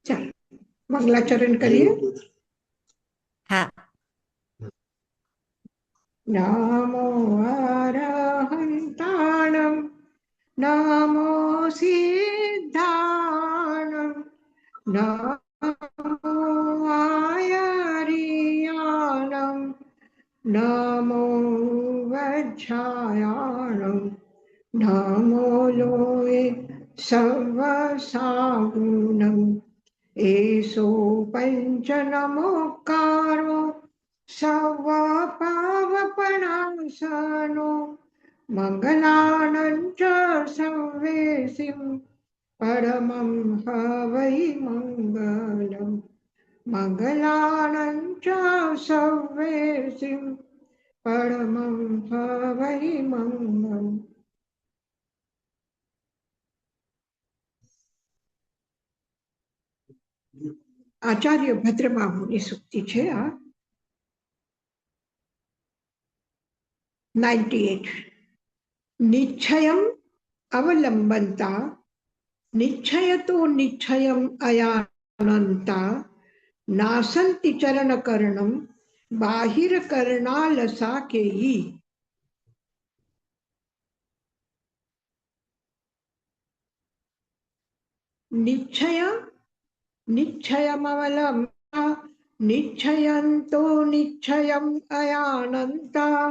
ચાલો મંગલાચરણ કરીએ. હા. નમો અરહંતાણં નમો સિદ્ધાણં નમો આયર્યાણં નમો વજ્જાયાણં નમો લોય સર્વસાગુણં એસો પંચ નમોકારો સવ પાવપણાસનો મંગલાનં ચ સર્વેસિં પરમં હવૈ મંગલમ મંગલાનં ચ સર્વેસિં પરમં હવૈ મંગલમ. આચાર્ય ભદ્રબાહુની સૂક્તિ છે આ. 98. નિશ્ચયમ અવલંબનતા નિશ્ચયતો નિશ્ચયમ અયાનંતા નાસંતિ ચરણકર્ણમ બાહિરકર્ણાલસાકેયી. નિશ્ચય નિશ્ચયમવલંબતા નિશ્ચયંતો નિશ્ચયમ અયાનંતા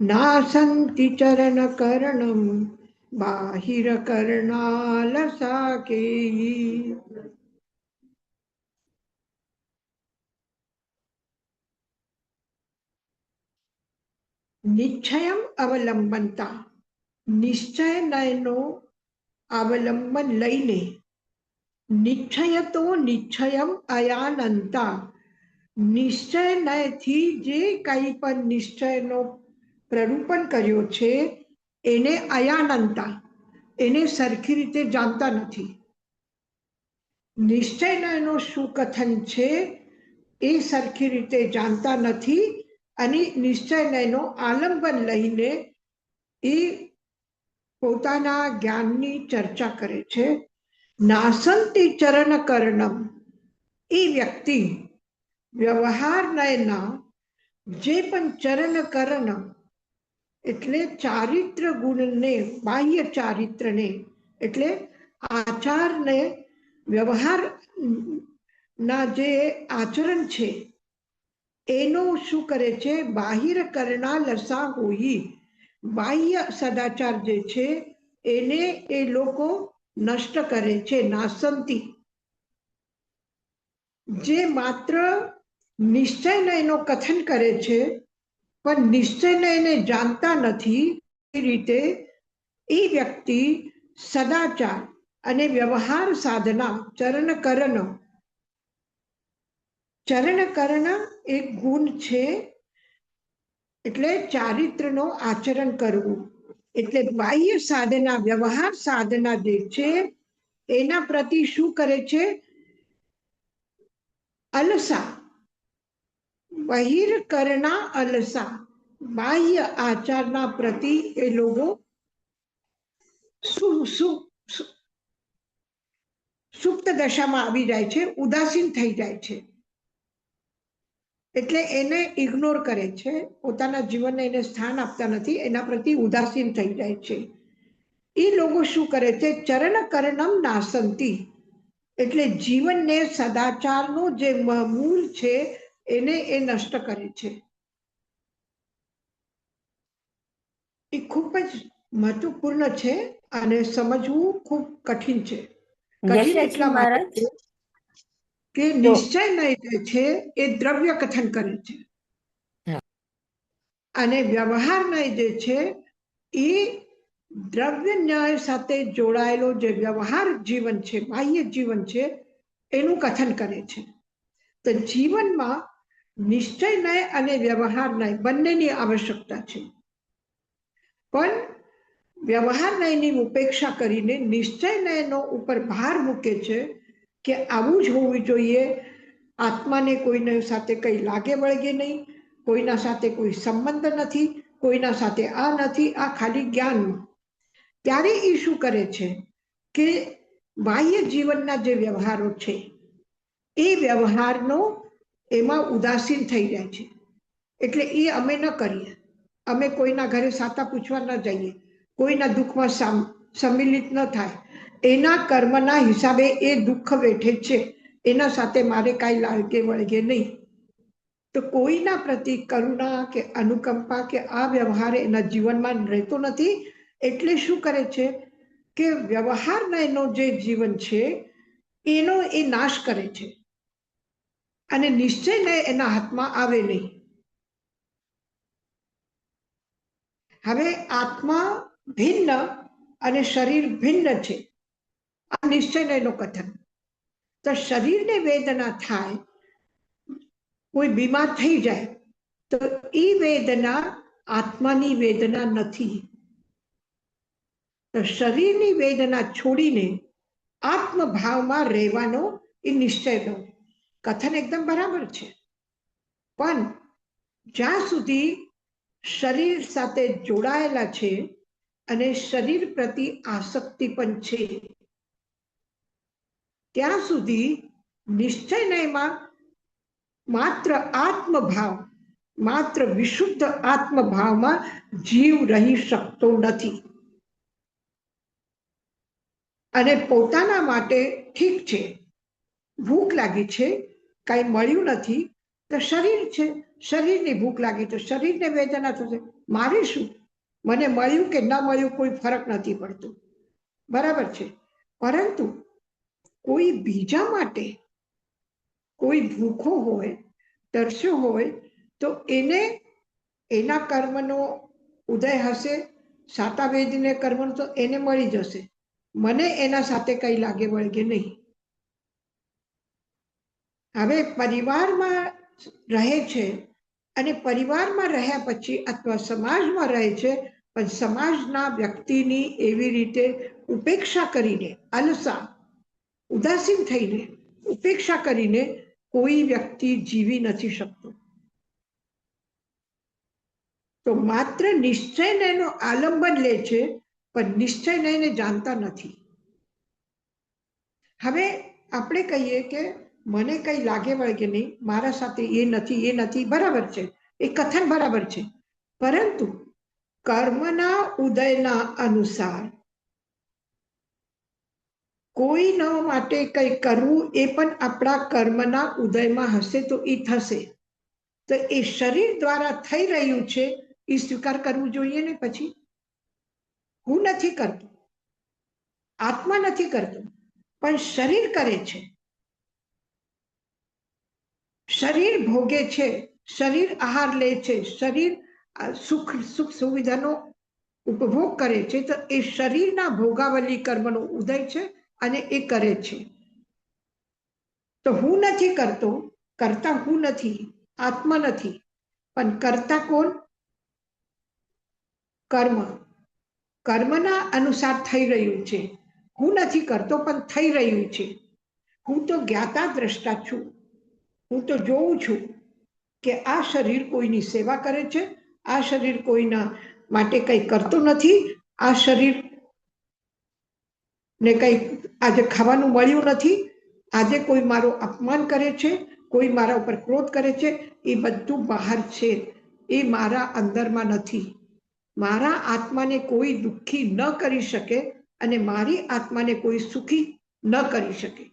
નાસંતિ ચરણકર્ણમ બાહિરકર્ણાલસાકેયી. નિશ્ચયમ અવલંબનતા નિશ્ચયનો અવલંબન લઈને નિશ્ચયતો નિશ્ચયમ અયાનંતા નિશ્ચયથી જે કંઈ પણ નિશ્ચયનો પ્રરૂપણ કર્યો છે એને અયાનંતા એને સરખી રીતે જાણતા નથી. નિશ્ચયનો શું કથન છે એ સરખી રીતે જાણતા નથી અને નિશ્ચયનો આલંબન લઈને એ પોતાના જ્ઞાનની ચર્ચા કરે છે. નાસંતિ ચરણકર્ણમ એ વ્યક્તિ વ્યવહારના જે પણ ચરણકર્ણ એટલે ચારિત્ર ગુણને બાહ્ય ચારિત્રને એટલે આચારને વ્યવહારના જે આચરણ છે એનો શું કરે છે બાહિર કર્ણાલસા હોઈ બાહ્ય સદાચાર જે છે એને એ લોકો નષ્ટ કરે છે. નાસંતિ જે માત્ર નિશ્ચયને એનો કથન કરે છે પણ નિશ્ચયને એને જાણતા નથી. એ રીતે એ વ્યક્તિ સદાચાર અને વ્યવહાર સાધના ચરણકર્ણ એક ગુણ છે એટલે ચારિત્રનો આચરણ કરવું એટલે બાહ્ય સાધના વ્યવહાર સાધના જે છે એના પ્રતિ શું કરે છે અલસા બહિર્કર્ણા અલસા બાહ્ય આચારના પ્રતિ એ લોકો સુપ્ત દશામાં આવી જાય છે, ઉદાસીન થઈ જાય છે એટલે એને ઇગ્નોર કરે છે, પોતાના જીવનને એને સ્થાન આપતા નથી, એના પ્રતિ ઉદાસીન થઈ જાય છે. એ લોકો શું કરે છે ચરણકર્ણમ નાસંતિ એટલે જીવનને સદાચારનું જે મૂળ છે એને એ નષ્ટ કરે છે. એ ખૂબ જ મહત્વપૂર્ણ છે અને સમજવું ખૂબ કઠિન છે. કઠિન એટલા માટે કે નિશ્ચય જે છે એ દ્રવ્ય કથન કરે છે અને વ્યવહાર જે છે એ દ્રવ્ય ન્યાય સાથે જોડાયેલો જે વ્યવહાર જીવન છે બાહ્ય જીવન છે એનું કથન કરે છે. તો જીવનમાં નિશ્ચય ન્યાય અને વ્યવહાર ન્યાય બંનેની આવશ્યકતા છે પણ વ્યવહાર ન્યાયની ઉપેક્ષા કરીને નિશ્ચય ન્યાયનો ઉપર ભાર મૂકે છે કે આવું જ હોવું જોઈએ, આત્માને કોઈને સાથે કંઈ લાગે વળગે નહીં, કોઈના સાથે કોઈ સંબંધ નથી, કોઈના સાથે આ નથી, આ ખાલી જ્ઞાનમાં. ત્યારે એ શું કરે છે કે બાહ્ય જીવનના જે વ્યવહારો છે એ વ્યવહારનો એમાં ઉદાસીન થઈ જાય છે. એટલે એ અમે ન કરીએ, અમે કોઈના ઘરે સાતા પૂછવા ન જઈએ, કોઈના દુઃખમાં સંમિલિત ન થાય. એના કર્મના હિસાબે એ દુઃખ વેઠે છે, એના સાથે મારે કાંઈ લાગે વળગે નહીં. તો કોઈના પ્રતિ કરુણા કે અનુકંપા કે આ વ્યવહાર એના જીવનમાં રહેતો નથી. એટલે શું કરે છે કે વ્યવહારના એનો જે જીવન છે એનો એ નાશ કરે છે અને નિશ્ચયને એના હાથમાં આવે નહીં. હવે આત્મા ભિન્ન અને શરીર ભિન્ન છે, આ નિશ્ચયને એનો કથન. તો શરીરને વેદના થાય, કોઈ બીમાર થઈ જાય તો એ વેદના આત્માની વેદના નથી. તો શરીરની વેદના છોડીને આત્મભાવમાં રહેવાનો એ નિશ્ચયનો કથન એકદમ બરાબર છે. પણ જ્યાં સુધી શરીર સાથે જોડાયેલા છે અને શરીર પ્રતિ આસક્તિ પણ છે, ત્યાં સુધી નિશ્ચયમાં માત્ર આત્મભાવ, માત્ર વિશુદ્ધ આત્મભાવમાં જીવ રહી શકતો નથી. અને પોતાના માટે ઠીક છે, ભૂખ લાગી છે, કઈ મળ્યું નથી, તો શરીર છે, શરીરની ભૂખ લાગી તો શરીરને વેદના થશે. મારે શું, મને મળ્યું કે ન મળ્યું કોઈ ફરક નથી પડતો, બરાબર છે. પરંતુ કોઈ બીજા માટે કોઈ ભૂખો હોય, તરસ્યો હોય, તો એને એના કર્મનો ઉદય હશે, સાતા વેદને કર્મનો, તો એને મળી જશે. મને એના સાથે કઈ લાગે વળગે નહીં. હવે પરિવારમાં રહે છે અને પરિવારમાં રહ્યા પછી અથવા સમાજમાં રહે છે, પણ સમાજના વ્યક્તિની એવી રીતે ઉપેક્ષા કરીને, અલસા ઉદાસીન થઈને ઉપેક્ષા કરીને કોઈ વ્યક્તિ જીવી નથી શકતો. તો માત્ર નિશ્ચયને એનો આલંબન લે છે, પણ નિશ્ચયને એને જાણતા નથી. હવે આપણે કહીએ કે મને કઈ લાગે વળગે નહીં, મારા સાથે એ નથી, બરાબર છે, એ કથન બરાબર છે. પરંતુ કર્મના ઉદયના અનુસાર કોઈના માટે કઈ કરવું એ પણ આપણા કર્મના ઉદયમાં હશે તો એ થશે. તો એ શરીર દ્વારા થઈ રહ્યું છે એ સ્વીકાર કરવું જોઈએ ને. પછી હું નથી કરતો, આત્મા નથી કરતો, પણ શરીર કરે છે, શરીર ભોગે છે, શરીર આહાર લે છે, શરીર સુખ સુવિધાનો ઉપભોગ કરે છે. તો એ શરીરના ભોગાવલી કર્મનો ઉદય છે અને એ કરે છે. તો હું નથી કરતો, કરતા હું નથી, આત્મા નથી, પણ કરતા કોણ? કર્મ. કર્મના અનુસાર થઈ રહ્યું છે. હું નથી કરતો પણ થઈ રહ્યું છે. હું તો જ્ઞાતા દ્રષ્ટા છું. હું તો જોઉં છું કે આ શરીર કોઈની સેવા કરે છે, આ શરીર કોઈના માટે કંઈ કરતું નથી, આ શરીર ને કંઈ આજે ખાવાનું મળ્યું નથી, આજે કોઈ મારું અપમાન કરે છે, કોઈ મારા ઉપર ક્રોધ કરે છે, એ બધું બહાર છે, એ મારા અંદરમાં નથી. મારા આત્માને કોઈ દુઃખી ન કરી શકે અને મારી આત્માને કોઈ સુખી ન કરી શકે.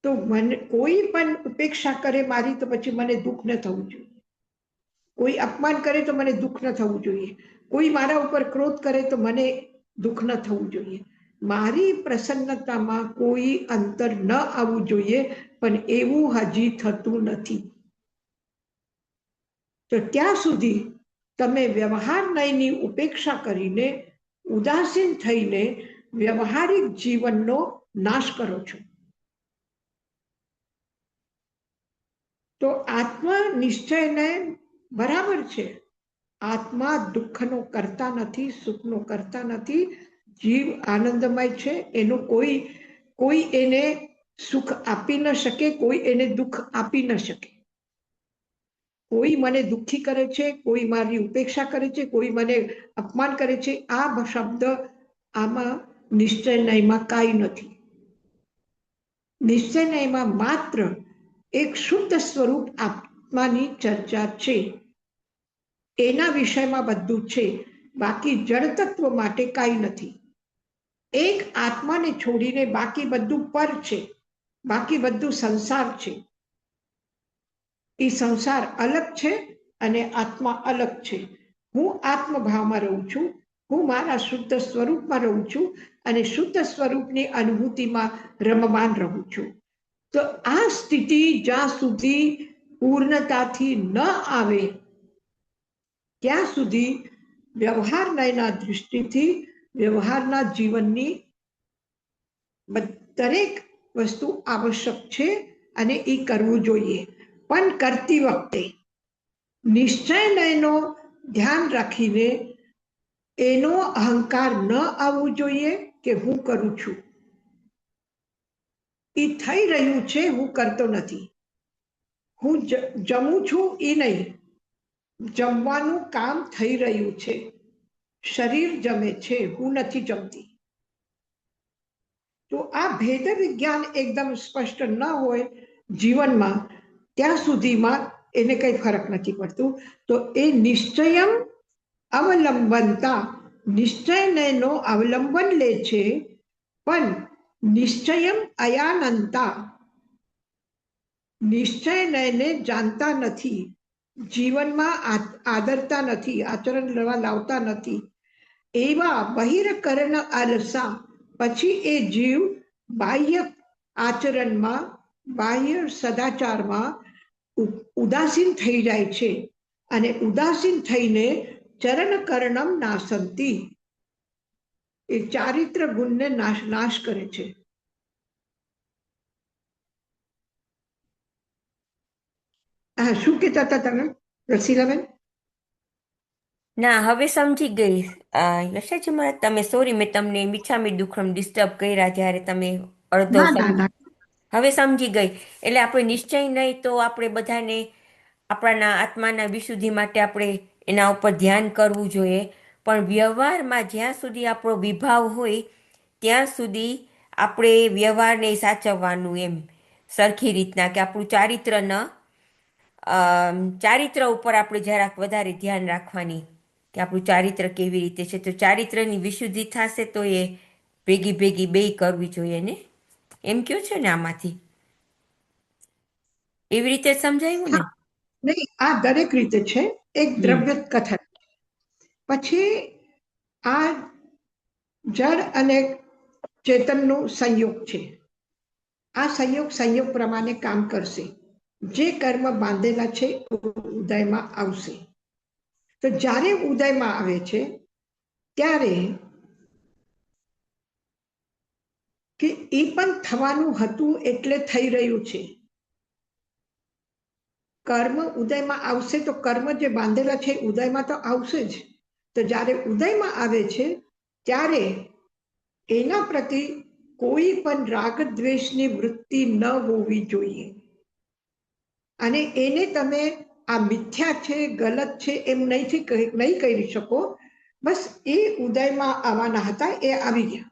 તો મને કોઈ પણ ઉપેક્ષા કરે મારી, તો પછી મને દુઃખ ન થવું જોઈએ. કોઈ અપમાન કરે તો મને દુઃખ ન થવું જોઈએ. કોઈ મારા ઉપર ક્રોધ કરે તો મને દુઃખ ન થવું જોઈએ. મારી પ્રસન્નતામાં કોઈ અંતર ન આવવું જોઈએ, પણ એવું હજી થતું નથી. તો ત્યાં સુધી તમે વ્યવહારની ઉપેક્ષા કરીને, ઉદાસીન થઈને વ્યવહારિક જીવનનો નાશ કરો છો. તો આત્મા નિશ્ચયને બરાબર છે, આત્મા દુઃખનો કરતા નથી, સુખનો કરતા નથી. જીવ આનંદમય છે, એનો કોઈ એને સુખ આપી ન શકે, કોઈ એને દુઃખ આપી ન શકે. કોઈ મને દુઃખી કરે છે, કોઈ મારી ઉપેક્ષા કરે છે, કોઈ મને અપમાન કરે છે, આ શબ્દ આમાં નિશ્ચય નયમાં કાંઈ નથી. નિશ્ચય નયમાં માત્ર એક શુદ્ધ સ્વરૂપ આત્માની ચર્ચા છે. એના વિષયમાં બધું છે, બાકી જળ તત્વ માટે કાંઈ નથી. એક આત્માને છોડીને બાકી બધું પર છે, બાકી બધું સંસાર છે. એ સંસાર અલગ છે અને આત્મા અલગ છે. હું આત્મભાવમાં રહું છું, હું મારા શુદ્ધ સ્વરૂપમાં રહું છું અને શુદ્ધ સ્વરૂપની અનુભૂતિમાં રમમાન રહું છું. તો આ સ્થિતિ જ્યાં સુધી પૂર્ણતાથી ન આવે ત્યાં સુધી વ્યવહાર નયના દૃષ્ટિથી વ્યવહારના જીવનની દરેક વસ્તુ આવશ્યક છે અને એ કરવું જોઈએ. પણ કરતી વખતે નિશ્ચય નયનો ધ્યાન રાખીને એનો અહંકાર ન આવવું જોઈએ કે હું કરું છું. એ થઈ રહ્યું છે, હું કરતો નથી. હું જમું છું એ નહીં, જમવાનું કામ થઈ રહ્યું છે. શરીર જમે છે, હું નથી જમતી. તો આ ભેદ વિજ્ઞાન એકદમ સ્પષ્ટ ન હોય જીવનમાં ત્યાં સુધીમાં એને કંઈ ફરક નથી પડતું. તો એ નિશ્ચયમ અવલંબનતા નિશ્ચયનો અવલંબન લે છે, પણ નિશ્ચયમ અયાનંતા નિશ્ચયને જાણતા નથી, જીવનમાં આદરતા નથી, આચરણ લાવતા નથી. એવા બહિર્કરણ આલસા પછી એ જીવ બાહ્ય આચરણમાં, બાહ્ય સદાચારમાં ઉદાસીન થઈ જાય છે અને ઉદાસીન થઈને ચરણકર્ણમ નાશંતી, એ ચારિત્ર ગુણને નાશ કરે છે. શું કહેતા હતા તમે રસીલાબેન? ના, હવે સમજી ગઈ. યશાજી મહારાજ, તમે સોરી, મેં તમને મીઠામી દુખમ ડિસ્ટર્બ કર્યા જ્યારે તમે અડધો હવે સમજી ગઈ. એટલે આપણે નિશ્ચય નહીં તો આપણે બધાને આપણા આત્માના વિશુદ્ધિ માટે આપણે એના ઉપર ધ્યાન કરવું જોઈએ. પણ વ્યવહારમાં જ્યાં સુધી આપણો વિભાવ હોય ત્યાં સુધી આપણે વ્યવહારને સાચવવાનું, એમ સરખી રીતના કે આપણું ચારિત્ર ઉપર આપણે જરાક વધારે ધ્યાન રાખવાની કે આપણું ચારિત્ર કેવી રીતે છે. તો ચારિત્રની વિશુદ્ધિ થશે તો એ ભેગી બે કરવી જોઈએ ને, એમ કયો છે ને આમાંથી? એવી રીતે સમજાયું ને? નહીં, આ દરેક રીતે છે. એક દ્રવ્ય કથન, પછી આ જળ અને ચેતનનો સંયોગ છે. આ સંયોગ પ્રમાણે કામ કરશે. જે કર્મ બાંધેલા છે ઉદયમાં આવશે. તો જ્યારે ઉદયમાં આવે છે ત્યારે કે એ પણ થવાનું હતું એટલે થઈ રહ્યું છે. કર્મ ઉદયમાં આવશે તો કર્મ જે બાંધેલા છે ઉદયમાં તો આવશે જ. તો જ્યારે ઉદયમાં આવે છે ત્યારે એના પ્રતિ કોઈ પણ રાગ દ્વેષની વૃત્તિ ન હોવી જોઈએ. અને એને તમે આ મિથ્યા છે, ગલત છે એમ નહીં કહી શકો. બસ એ ઉદયમાં આવવાના હતા, એ આવી ગયા.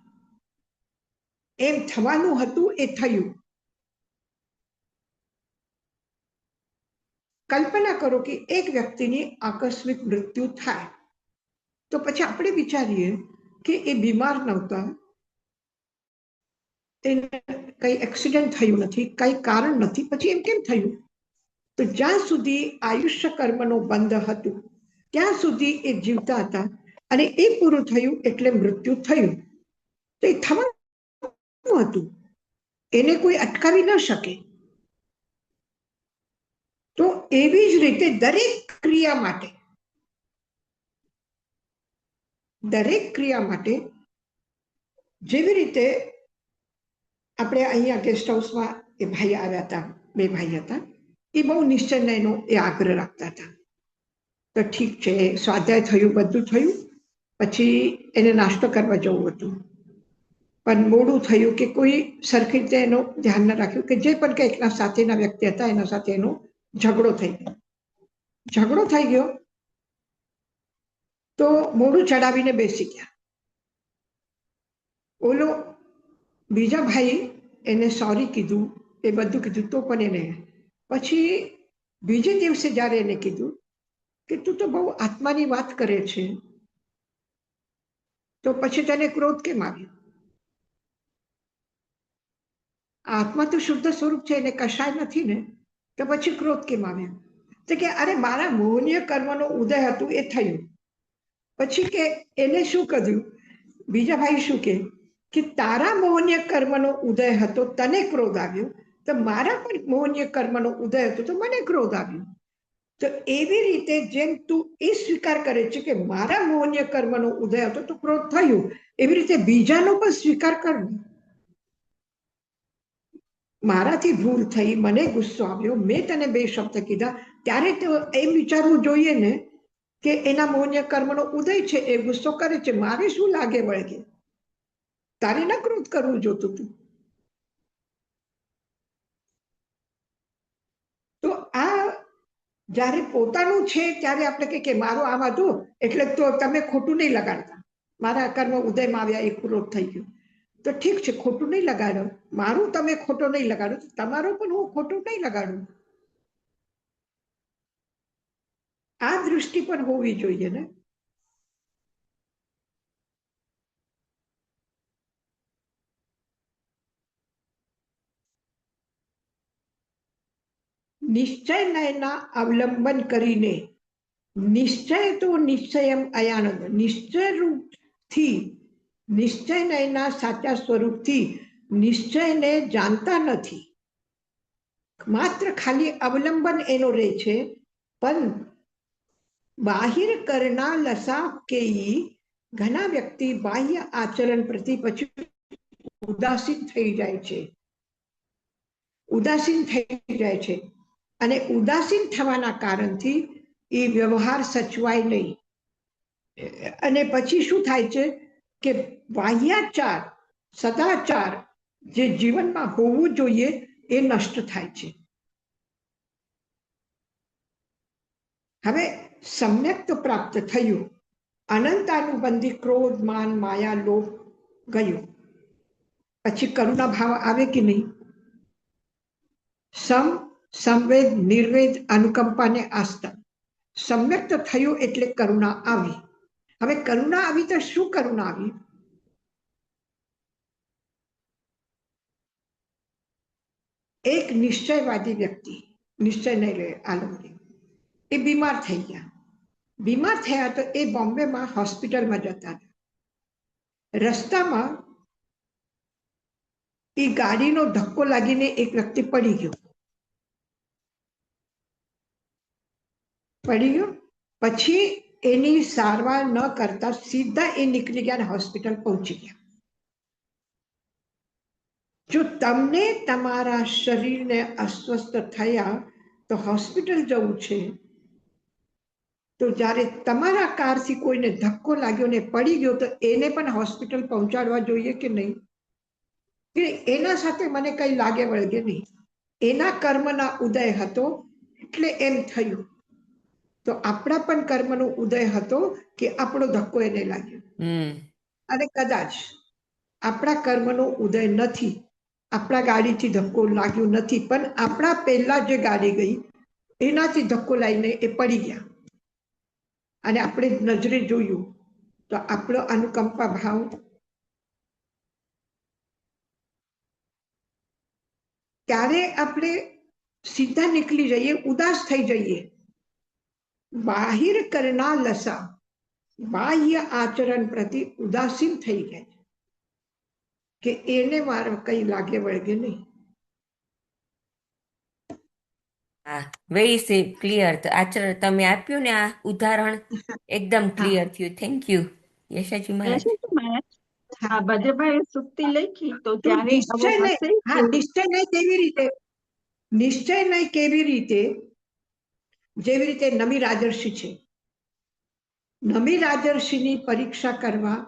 એમ થવાનું હતું એ થયું. કલ્પના કરો કે એક વ્યક્તિની આકસ્મિક મૃત્યુ થાય તો પછી આપણે વિચારીએ કે એ બીમાર નહોતા, એને કઈ એક્સિડન્ટ થયું નથી, કઈ કારણ નથી, પછી એમ કેમ થયું? તો જ્યાં સુધી આયુષ્ય કર્મનો બંધ હતું ત્યાં સુધી એ જીવતા હતા અને એ પૂરું થયું એટલે મૃત્યુ થયું. તો એ થવાનું હતું, એને કોઈ અટકાવી ન શકે. તો એવી જ રીતે દરેક ક્રિયા માટે જેવી રીતે આપણે અહીંયા ગેસ્ટ હાઉસમાં એ ભાઈ આવ્યા હતા, બે ભાઈ હતા, એ બહુ નિશ્ચયનો એ આગ્રહ રાખતા હતા. તો ઠીક છે, સ્વાધ્યાય થયું, બધું થયું, પછી એને નાસ્તો કરવા જવું હતું, પણ મોડું થયું કે કોઈ સરખી રીતે એનું ધ્યાન ન રાખ્યું કે જે પણ કંઈકના સાથેના વ્યક્તિ હતા એના સાથે એનો ઝઘડો થઈ ગયો. ઝઘડો થઈ ગયો તો મોઢું ચડાવીને બેસી ગયા. ઓલો બીજા ભાઈ એને સોરી કીધું, એ બધું કીધું, તો પણ એને પછી બીજે દિવસે જ્યારે એને કીધું કે તું તો બહુ આત્માની વાત કરે છે, તો પછી તેને ક્રોધ કેમ આવ્યો? આત્મા તો શુદ્ધ સ્વરૂપ છે, એને કશાય નથી ને, તો પછી ક્રોધ કેમ આવ્યો? તો કે અરે મારા મોહનીય કર્મનો ઉદય હતું એ થયું. પછી કે એને શું કર્યું? બીજા ભાઈ શું કે તારા મોહનીય કર્મનો ઉદય હતો, તને ક્રોધ આવ્યો, તો મારા પણ મોહનીય કર્મનો ઉદય હતો તો મને ક્રોધ આવ્યો. તો એવી રીતે જેમ તું એ સ્વીકાર કરે છે કે મારા મોહનીય કર્મનો ઉદય હતો તો ક્રોધ થયું, એવી રીતે બીજાનો પણ સ્વીકાર કરવો. મારાથી ભૂલ થઈ, મને ગુસ્સો આવ્યો, મેં તને બે શબ્દ કીધા, ત્યારે તો એમ વિચારવું જોઈએ ને કે એના મોહનીય કર્મનો ઉદય છે, એ ગુસ્સો કરે છે, મારે શું લાગે વળગે? તારે ન ક્રોધ કરવું જોતું હતું. તો આ જ્યારે પોતાનું છે ત્યારે આપણે કે મારું આમ હતું એટલે તો તમે ખોટું નહીં લગાડતા, મારા કર્મ ઉદયમાં આવ્યા એ ક્રોધ થઈ ગયો. તો ઠીક છે, ખોટું નહીં લગાડો, મારું તમે ખોટો નહીં લગાડો, તમારો પણ હું ખોટું નહીં લગાડું. આ દૃષ્ટિ પણ હોવી જોઈએ ને. નિશ્ચયના અવલંબન કરીને, નિશ્ચય તો નિશ્ચયમ અયાનંદ, નિશ્ચય રૂપથી, નિશ્ચયના સાચા સ્વરૂપથી નિશ્ચયને જાણતા નથી, માત્ર ખાલી અવલંબન એનો રહે છે. પણ બાહિર કરના લસા કેઈ ઘણા વ્યક્તિ બાહ્ય આચરણ પ્રતિ પછી ઉદાસીન થઈ જાય છે, ઉદાસીન થઈ જાય છે. અને ઉદાસીન થવાના કારણથી એ વ્યવહાર સચવાય નહીં. અને પછી શું થાય છે કે બાહ્યાચાર, સદાચાર જે જીવનમાં હોવું જોઈએ એ નષ્ટ થાય છે. હવે સમ્યક તો પ્રાપ્ત થયું, અનંતાનુબંધી ક્રોધ, માન, માયા, લોભ ગયું, પછી કરુણા ભાવ આવે કે નહીં? સંવેદ, નિર્વેદ, અનુકંપા ને આસ્થા. સમ્યક તો થયું એટલે કરુણા આવી. હવે કરુણા આવી તો શું કરુણા આવી? એક નિશ્ચયવાદી વ્યક્તિ, નિશ્ચય નહીં લે આલોકે, એ બીમાર થઈ ગયા. બીમાર થયા તો એ બોમ્બેમાં હોસ્પિટલમાં જતા હતા. રસ્તામાં એ ગાડીનો ધક્કો લાગીને એક વ્યક્તિ પડી ગયો. પછી એની સારવાર ન કરતા સીધા એ નીકળી ગયા અને હોસ્પિટલ પહોંચી ગયા. જો તમને તમારા શરીરને અસ્વસ્થ થયા તો હોસ્પિટલ જવું છે, તો જ્યારે તમારા કારથી કોઈને ધક્કો લાગ્યો ને પડી ગયો તો એને પણ હોસ્પિટલ પહોંચાડવા જોઈએ કે નહીં? કે એના સાથે મને કઈ લાગે વળગે નહીં, એના કર્મના ઉદય હતો એટલે એમ થયું. તો આપણા પણ કર્મનો ઉદય હતો કે આપણો ધક્કો એને લાગ્યો. અને કદાચ આપણા કર્મનો ઉદય નથી, આપણા ગાડીથી ધક્કો લાગ્યો નથી, પણ આપણા પહેલા જે ગાડી ગઈ એનાથી ધક્કો લાવીને એ પડી ગયા અને આપણે નજરે જોયું, તો આપણો અનુકંપા ભાવ ત્યારે આપણે સીધા નીકળી જઈએ, ઉદાસ થઈ જઈએ. બાહિર કરના લસા, બાહ્ય આચરણ પ્રતિ ઉદાસીન થઈ ગયા કે એને મારે કઈ લાગે વળગે નહીં. હા, વેરી ક્લિયર. આચરણ તમે આપ્યું ને આ ઉદાહરણ એકદમ ક્લિયર થયું. થેન્ક યુ યશાજી મહારાજ. હા, ભદ્રભાઈ સુક્તિ લખી તો જ્યારે નિશ્ચય નહીં કેવી રીતે, નિશ્ચય નહીં કેવી રીતે, જેવી રીતે નમી રાજર્ષિ છે, નમી રાજર્ષિની પરીક્ષા કરવા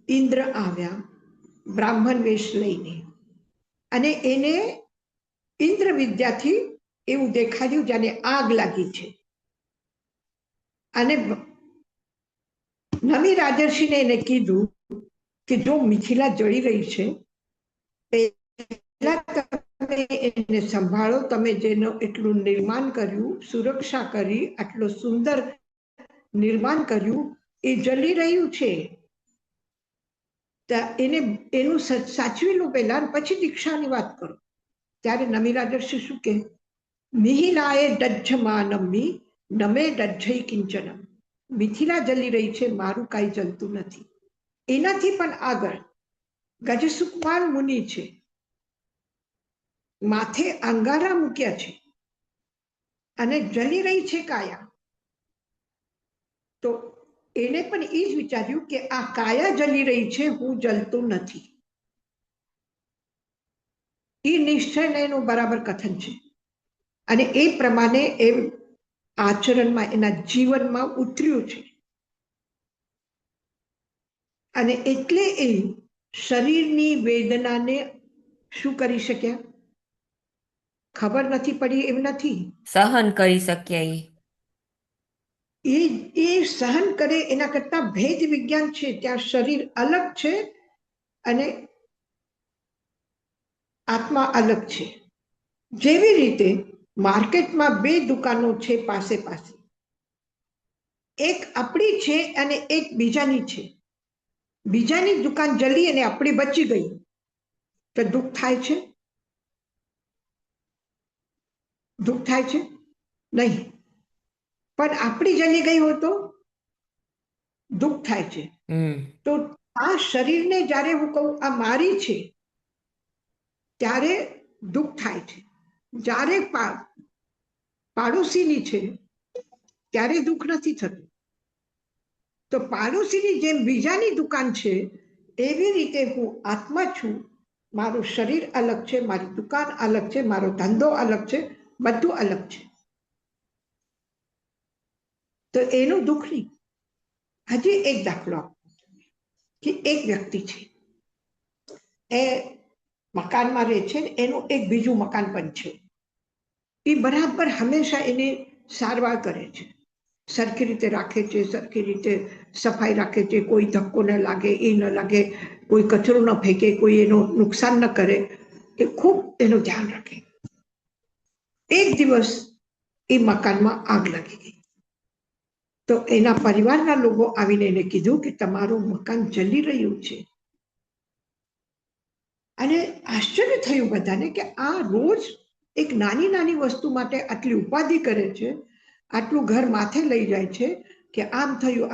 ઇન્દ્ર આવ્યા બ્રાહ્મણ વેશ લઈને, અને એને ઇન્દ્ર વિદ્યાથી એવું દેખાડ્યું જાણે આગ લાગી છે. અને નમી રાજર્ષિને એને કીધું કે જો મિથિલા જળી રહી છે, તમે એને સંભાળો, તમે જેનો એટલું નિર્માણ કર્યું, સુરક્ષા કરી, આટલું સુંદર નિર્માણ કર્યું, એ જલી રહ્યું છે. એને એનું સાચવી લો પહેલા, પછી દીક્ષાની વાત કરો. ત્યારે નમી રાજર્ષિ શું કે, મિહિલાએ ડજ્જમાનમી નમે ડજ્જઈ કિંચનમ. મિથિલા જલી રહી છે, મારું કાંઈ જલતું નથી. એનાથી પણ આગળ ગજસુકમાર મુનિ છે, માથે અંગારા મૂક્યા છે અને જલી રહી છે કાયા. તો એને પણ એ જ વિચાર્યું કે આ કાયા જલી રહી છે, હું જલતું નથી. એ નિશ્ચય એનું બરાબર કથન છે અને એ પ્રમાણે એ આચરણમાં એના જીવનમાં ઉતર્યું છે. અને એટલે એ શરીરની વેદનાને શું કરી શક્યા? ખબર નથી પડી એમ નથી, સહન કરી શક્યા. એ સહન કરે એના કરતા ભેદ વિજ્ઞાન છે. ત્યાં શરીર અલગ છે અને આત્મા અલગ છે. જેવી રીતે માર્કેટમાં બે દુકાનો છે પાસે પાસે, એક આપણી છે અને એક બીજાની છે. બીજાની દુકાન જલી અને આપણી બચી ગઈ તો દુઃખ થાય છે? દુઃખ થાય છે નહીં. પણ આપણી જલી ગઈ હોય તો દુઃખ થાય છે. તો આ શરીરને જ્યારે હું કહું આ મારી છે ત્યારે દુઃખ થાય છે. જ્યારે પાડોશીની છે ત્યારે દુઃખ નથી થતું. તો પાડોશીની જેમ બીજાની દુકાન છે, એવી રીતે હું આત્મા છું. મારું શરીર અલગ છે, મારી દુકાન અલગ છે, મારો ધંધો અલગ છે, બધું અલગ છે. તો એનું દુઃખ નહીં. હજી એક દાખલો કે એક વ્યક્તિ છે, એ મકાનમાં રહે છે, એનું એક બીજું મકાન પણ છે. એ બરાબર હંમેશા એની સારવાર કરે છે, સરખી રીતે રાખે છે, સરખી રીતે સફાઈ રાખે છે, કોઈ ધક્કો ન લાગે, એ ન લાગે, કોઈ કચરો ન ફેંકે, કોઈ એનું નુકસાન ન કરે, એ ખૂબ એનું ધ્યાન રાખે. એક દિવસ એ મકાનમાં આગ લાગી ગઈ. તો એના પરિવારના લોકો આવીને એને કીધું કે તમારું મકાન જલી રહ્યું છે. અને આશ્ચર્ય થયું બધાને કે આ રોજ એક નાની નાની વસ્તુ માટે આટલી ઉપાધિ કરે છે, આટલું ઘર માથે લઈ જાય છે કે આમ થયું,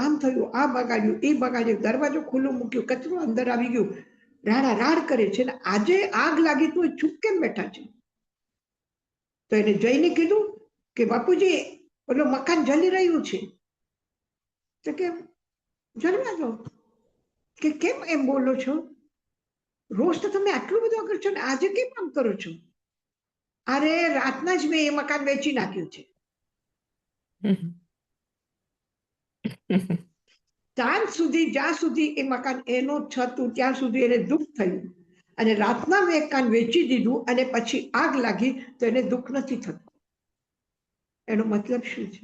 આ બગાડ્યું, એ બગાડ્યું, દરવાજો ખુલ્લો મૂક્યો, કચરો અંદર આવી ગયું, રાડા રાડ કરે છે. ને આજે આગ લાગી તો એ ચૂપ કેમ બેઠા છે? તો એને જઈને કીધું કે બાપુજી, ઓલો મકાન જલી રહ્યું છે. તો કે જલવા દો. કે કેમ એમ બોલો છો? રોજ તો તમે આટલું બધું કરો છો ને આજે કેમ આમ કરો છો? અરે રાતના જ મેં એ મકાન વેચી નાખ્યું છે. સાંજ સુધી જ્યાં સુધી એ મકાન એનો હતું ત્યાં સુધી એને દુઃખ થયું, અને રાતના મેં મકાન વેચી દીધું અને પછી આગ લાગી તો એને દુઃખ નથી થતું. એનો મતલબ શું છે?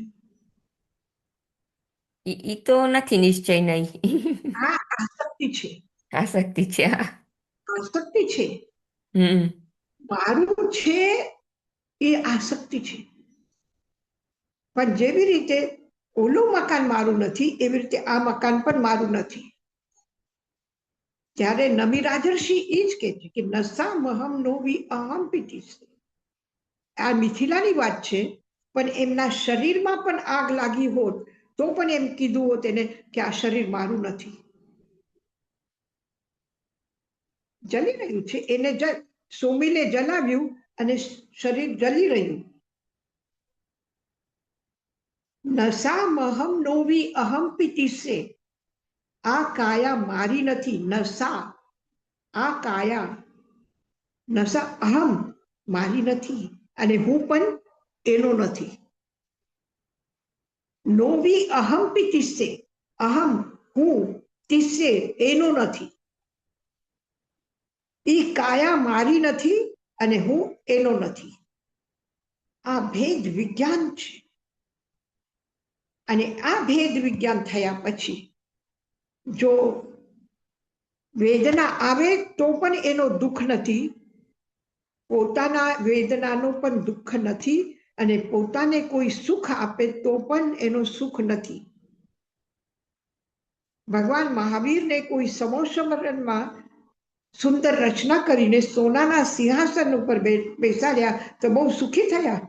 ઈ તો નથી નિશ્ચય નહીં. આ આસક્તિ છે. આસક્તિ છે. આસક્તિ છે. મારું છે એ આસક્તિ છે. પણ જેવી રીતે ઓલું મકાન મારું નથી, એવી રીતે આ મકાન પણ મારું નથી. ત્યારે નમી રાજર્ષિ એ જ કહે છે કે નસા મહમ નોવી અહમ પીતી. આ મિથિલાની વાત છે, પણ એમના શરીરમાં પણ આગ લાગી હોત તો પણ એમ કીધું હોત એને કે આ શરીર મારું નથી, જલી રહ્યું છે. એને સોમીને જલાવ્યું અને શરીર જલી રહ્યું. નસા મહમ નોવી અહમ પીતિસે. આ કાયા મારી નથી. નસા, આ કાયા, નસા અહમ મારી નથી અને હું પણ એનો નથી. નોવી અહમ પીતિસે, અહમ હું, તિસે એનો નથી. એ કાયા મારી નથી અને હું એનો નથી. આ ભેદ વિજ્ઞાન છે. અને આ ભેદ વિજ્ઞાન થયા પછી જો વેદના આવે તો પણ એનો દુઃખ નથી, પોતાના વેદનાનો પણ દુઃખ નથી, અને પોતાને કોઈ સુખ આપે તો પણ એનો સુખ નથી. ભગવાન મહાવીરને કોઈ સમોસમરણમાં સુંદર રચના કરીને સોનાના સિંહાસન ઉપર બેસાડ્યા તો બહુ સુખી થયા,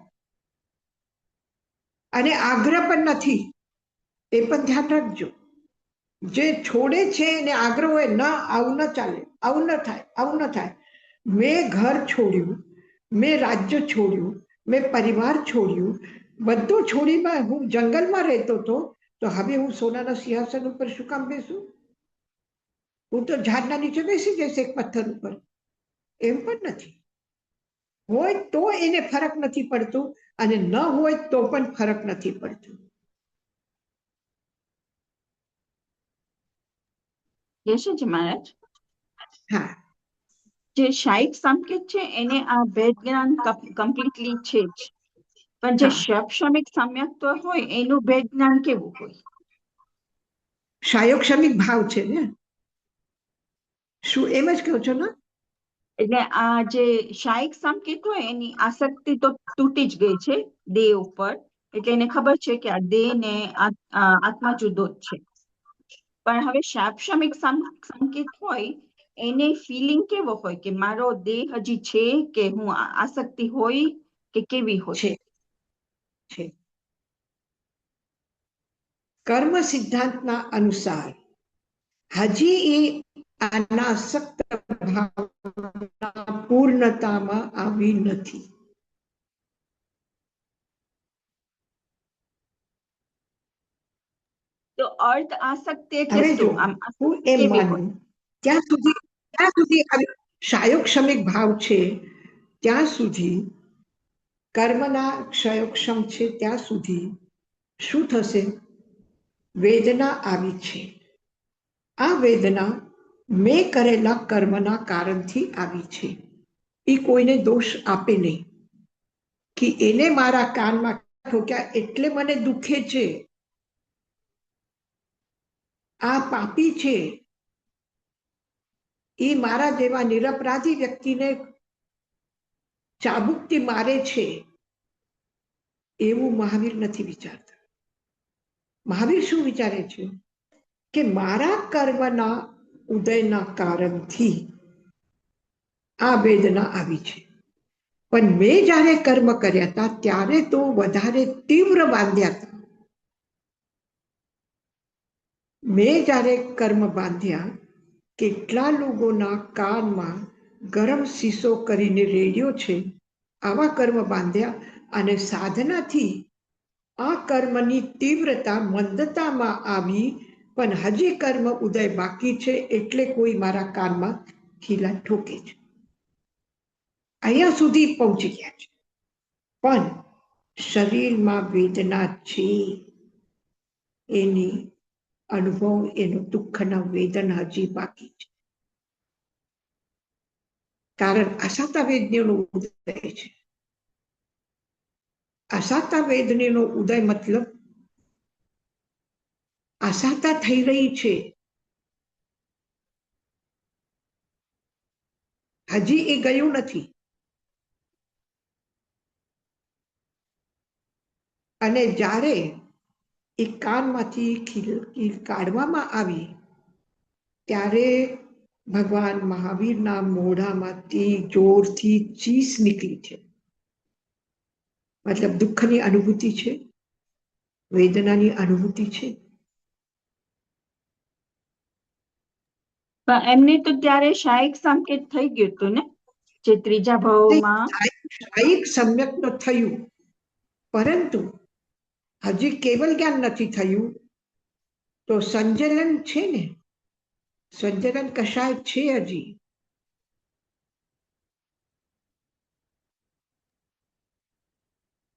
અને આગ્રહ પણ નથી. એ પણ ધ્યાન રાખજો. જે છોડે છે એને આગ્રહ હોય, ના આવું ન ચાલે, આવું ન થાય, આવું ન થાય. મેં ઘર છોડ્યું, મેં રાજ્ય છોડ્યું, મેં પરિવાર છોડ્યું, બધું છોડીમાં હું જંગલમાં રહેતો હતો, તો હવે હું સોનાના સિંહાસન ઉપર શું કામ બેસું? હું તો ઝાડના નીચે બેસી જઈશ એક પથ્થર ઉપર. એમ પણ નથી. હોય તો એને ફરક નથી પડતું, અને ન હોય તો પણ ફરક નથી પડતું. યશોજી મહારાજ, હા, જે શાબ્દિક સંકેત છે એને આ ભેદ જ્ઞાન કમ્પ્લીટલી છે જ, પણ જે હા. શૈક્ષણિક સમ્યક્ત્વ હોય એનું ભેદ જ્ઞાન કેવું હોય? સાયોક્ષમિક ભાવ છે ને, શું એમ જ કહો છો ને? એટલે આ જે શાબ્દિક સંકેત હોય એની આસક્તિ તો તૂટી જ ગઈ છે દેહ ઉપર, એટલે એને ખબર છે કે આ દેહ ને આત્મા જુદો જ છે. પણ હવે શૈક્ષણિક સંકેત હોય એને ફિલિંગ કેવો હોય કે મારો દેહ હજી છે, કે હું આસક્તિ હોય કે કેવી હોય? છે. કર્મ સિદ્ધાંતના અનુસાર હજી એ અનાસક્ત ભાવના પૂર્ણતામાં આવી નથી. તો અર્ધ આસક્તિ એટલે હવે જો શું? આમ હું આસક્તિ એમ કેવી માનું, હોય? ત્યાં સુધી સાયોક્ષમિક ભાવ છે, ત્યાં સુધી કર્મના ક્ષયોક્ષમ છે, ત્યાં સુધી શું થશે? વેદના આવી છે. આ વેદના મેં કરેલા કર્મના કારણથી આવી છે. એ કોઈને દોષ આપે નહીં કે એને મારા કાનમાં ઠોક્યા એટલે મને દુખે છે, આ પાપી છે, એ મારા જેવા નિરપરાધી વ્યક્તિને ચાબુકથી મારે છે, એવું મહાવીર નથી વિચારતા. મહાવીર શું વિચારે છે કે મારા કર્મના ઉદયના કારણથી આ વેદના આવી છે, પણ મેં જ્યારે કર્મ કર્યા હતા ત્યારે તો વધારે તીવ્ર બાંધ્યા હતા. મેં જ્યારે કર્મ બાંધ્યા, કેટલા લોકોના કાનમાં ગરમ શીશો કરીને રેડિયો છે, આવા કર્મ બાંધ્યા, અને સાધનાથી આ કર્મની તીવ્રતા મંદતામાં આવી, પણ હજી કર્મ ઉદય બાકી છે, એટલે કોઈ મારા કાનમાં ખીલા ઠોકે છે. અહીંયા સુધી પહોંચી ગયા છે, પણ શરીરમાં વેદના છે, એની અનુભવ, એનો દુઃખના વેદન હજી બાકી છે. કારણ અસાતા વેદનીનો ઉદય છે. અસાતા વેદનીનો ઉદય મતલબ અસાતા થઈ રહી છે, હજી એ ગયું નથી. અને જ્યારે એ કાનમાંથી ખીલ કાઢવામાં આવી, ત્યારે ભગવાન મહાવીરના મોઢામાંથી જોરથી ચીસ નીકળી છે. મતલબ દુઃખની અનુભૂતિ છે, વેદનાની અનુભૂતિ છે. પણ એમને તો ત્યારે શાબ્દિક સંકેત થઈ ગયું હતું ને, જે ત્રીજા ભાવમાં. શાબ્દિક સમ્યક તો થયું, પરંતુ હજી કેવલ જ્ઞાન નથી થયું, તો સંજલન છે ને, સંજલન કશાય છે હજી.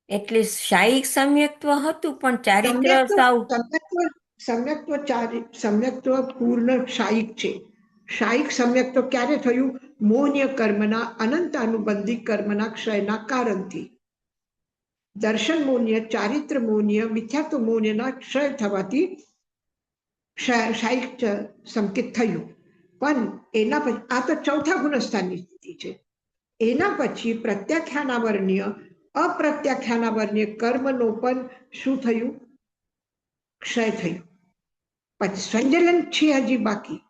એટલે શાબ્દિક સમ્યક્ત્વ હતું પણ ચારિત્ર સાવ સમ્યક્ત્વ પૂર્ણ શાબ્દિક છે. શાબ્દિક સમ્યક્ત્વ ક્યારે થયું? મોહનીય કર્મના અનંત અનુબંધી કર્મના ક્ષયના કારણથી. દર્શન મૌન્ય, ચારિત્ર મૌન્ય, મિથ્યાત્વ મૌન્યના ક્ષય થવાથી શાહિક સંકેત થયું. પણ એના પછી આ તો ચોથા ગુણસ્થાનની સ્થિતિ છે. એના પછી પ્રત્યાખ્યાનાવર્ણ્ય, અપ્રત્યાખ્યાનાવર્ણ્ય કર્મનો પણ શું થયું? ક્ષય થયું. પછી સંજલન છે હજી બાકી.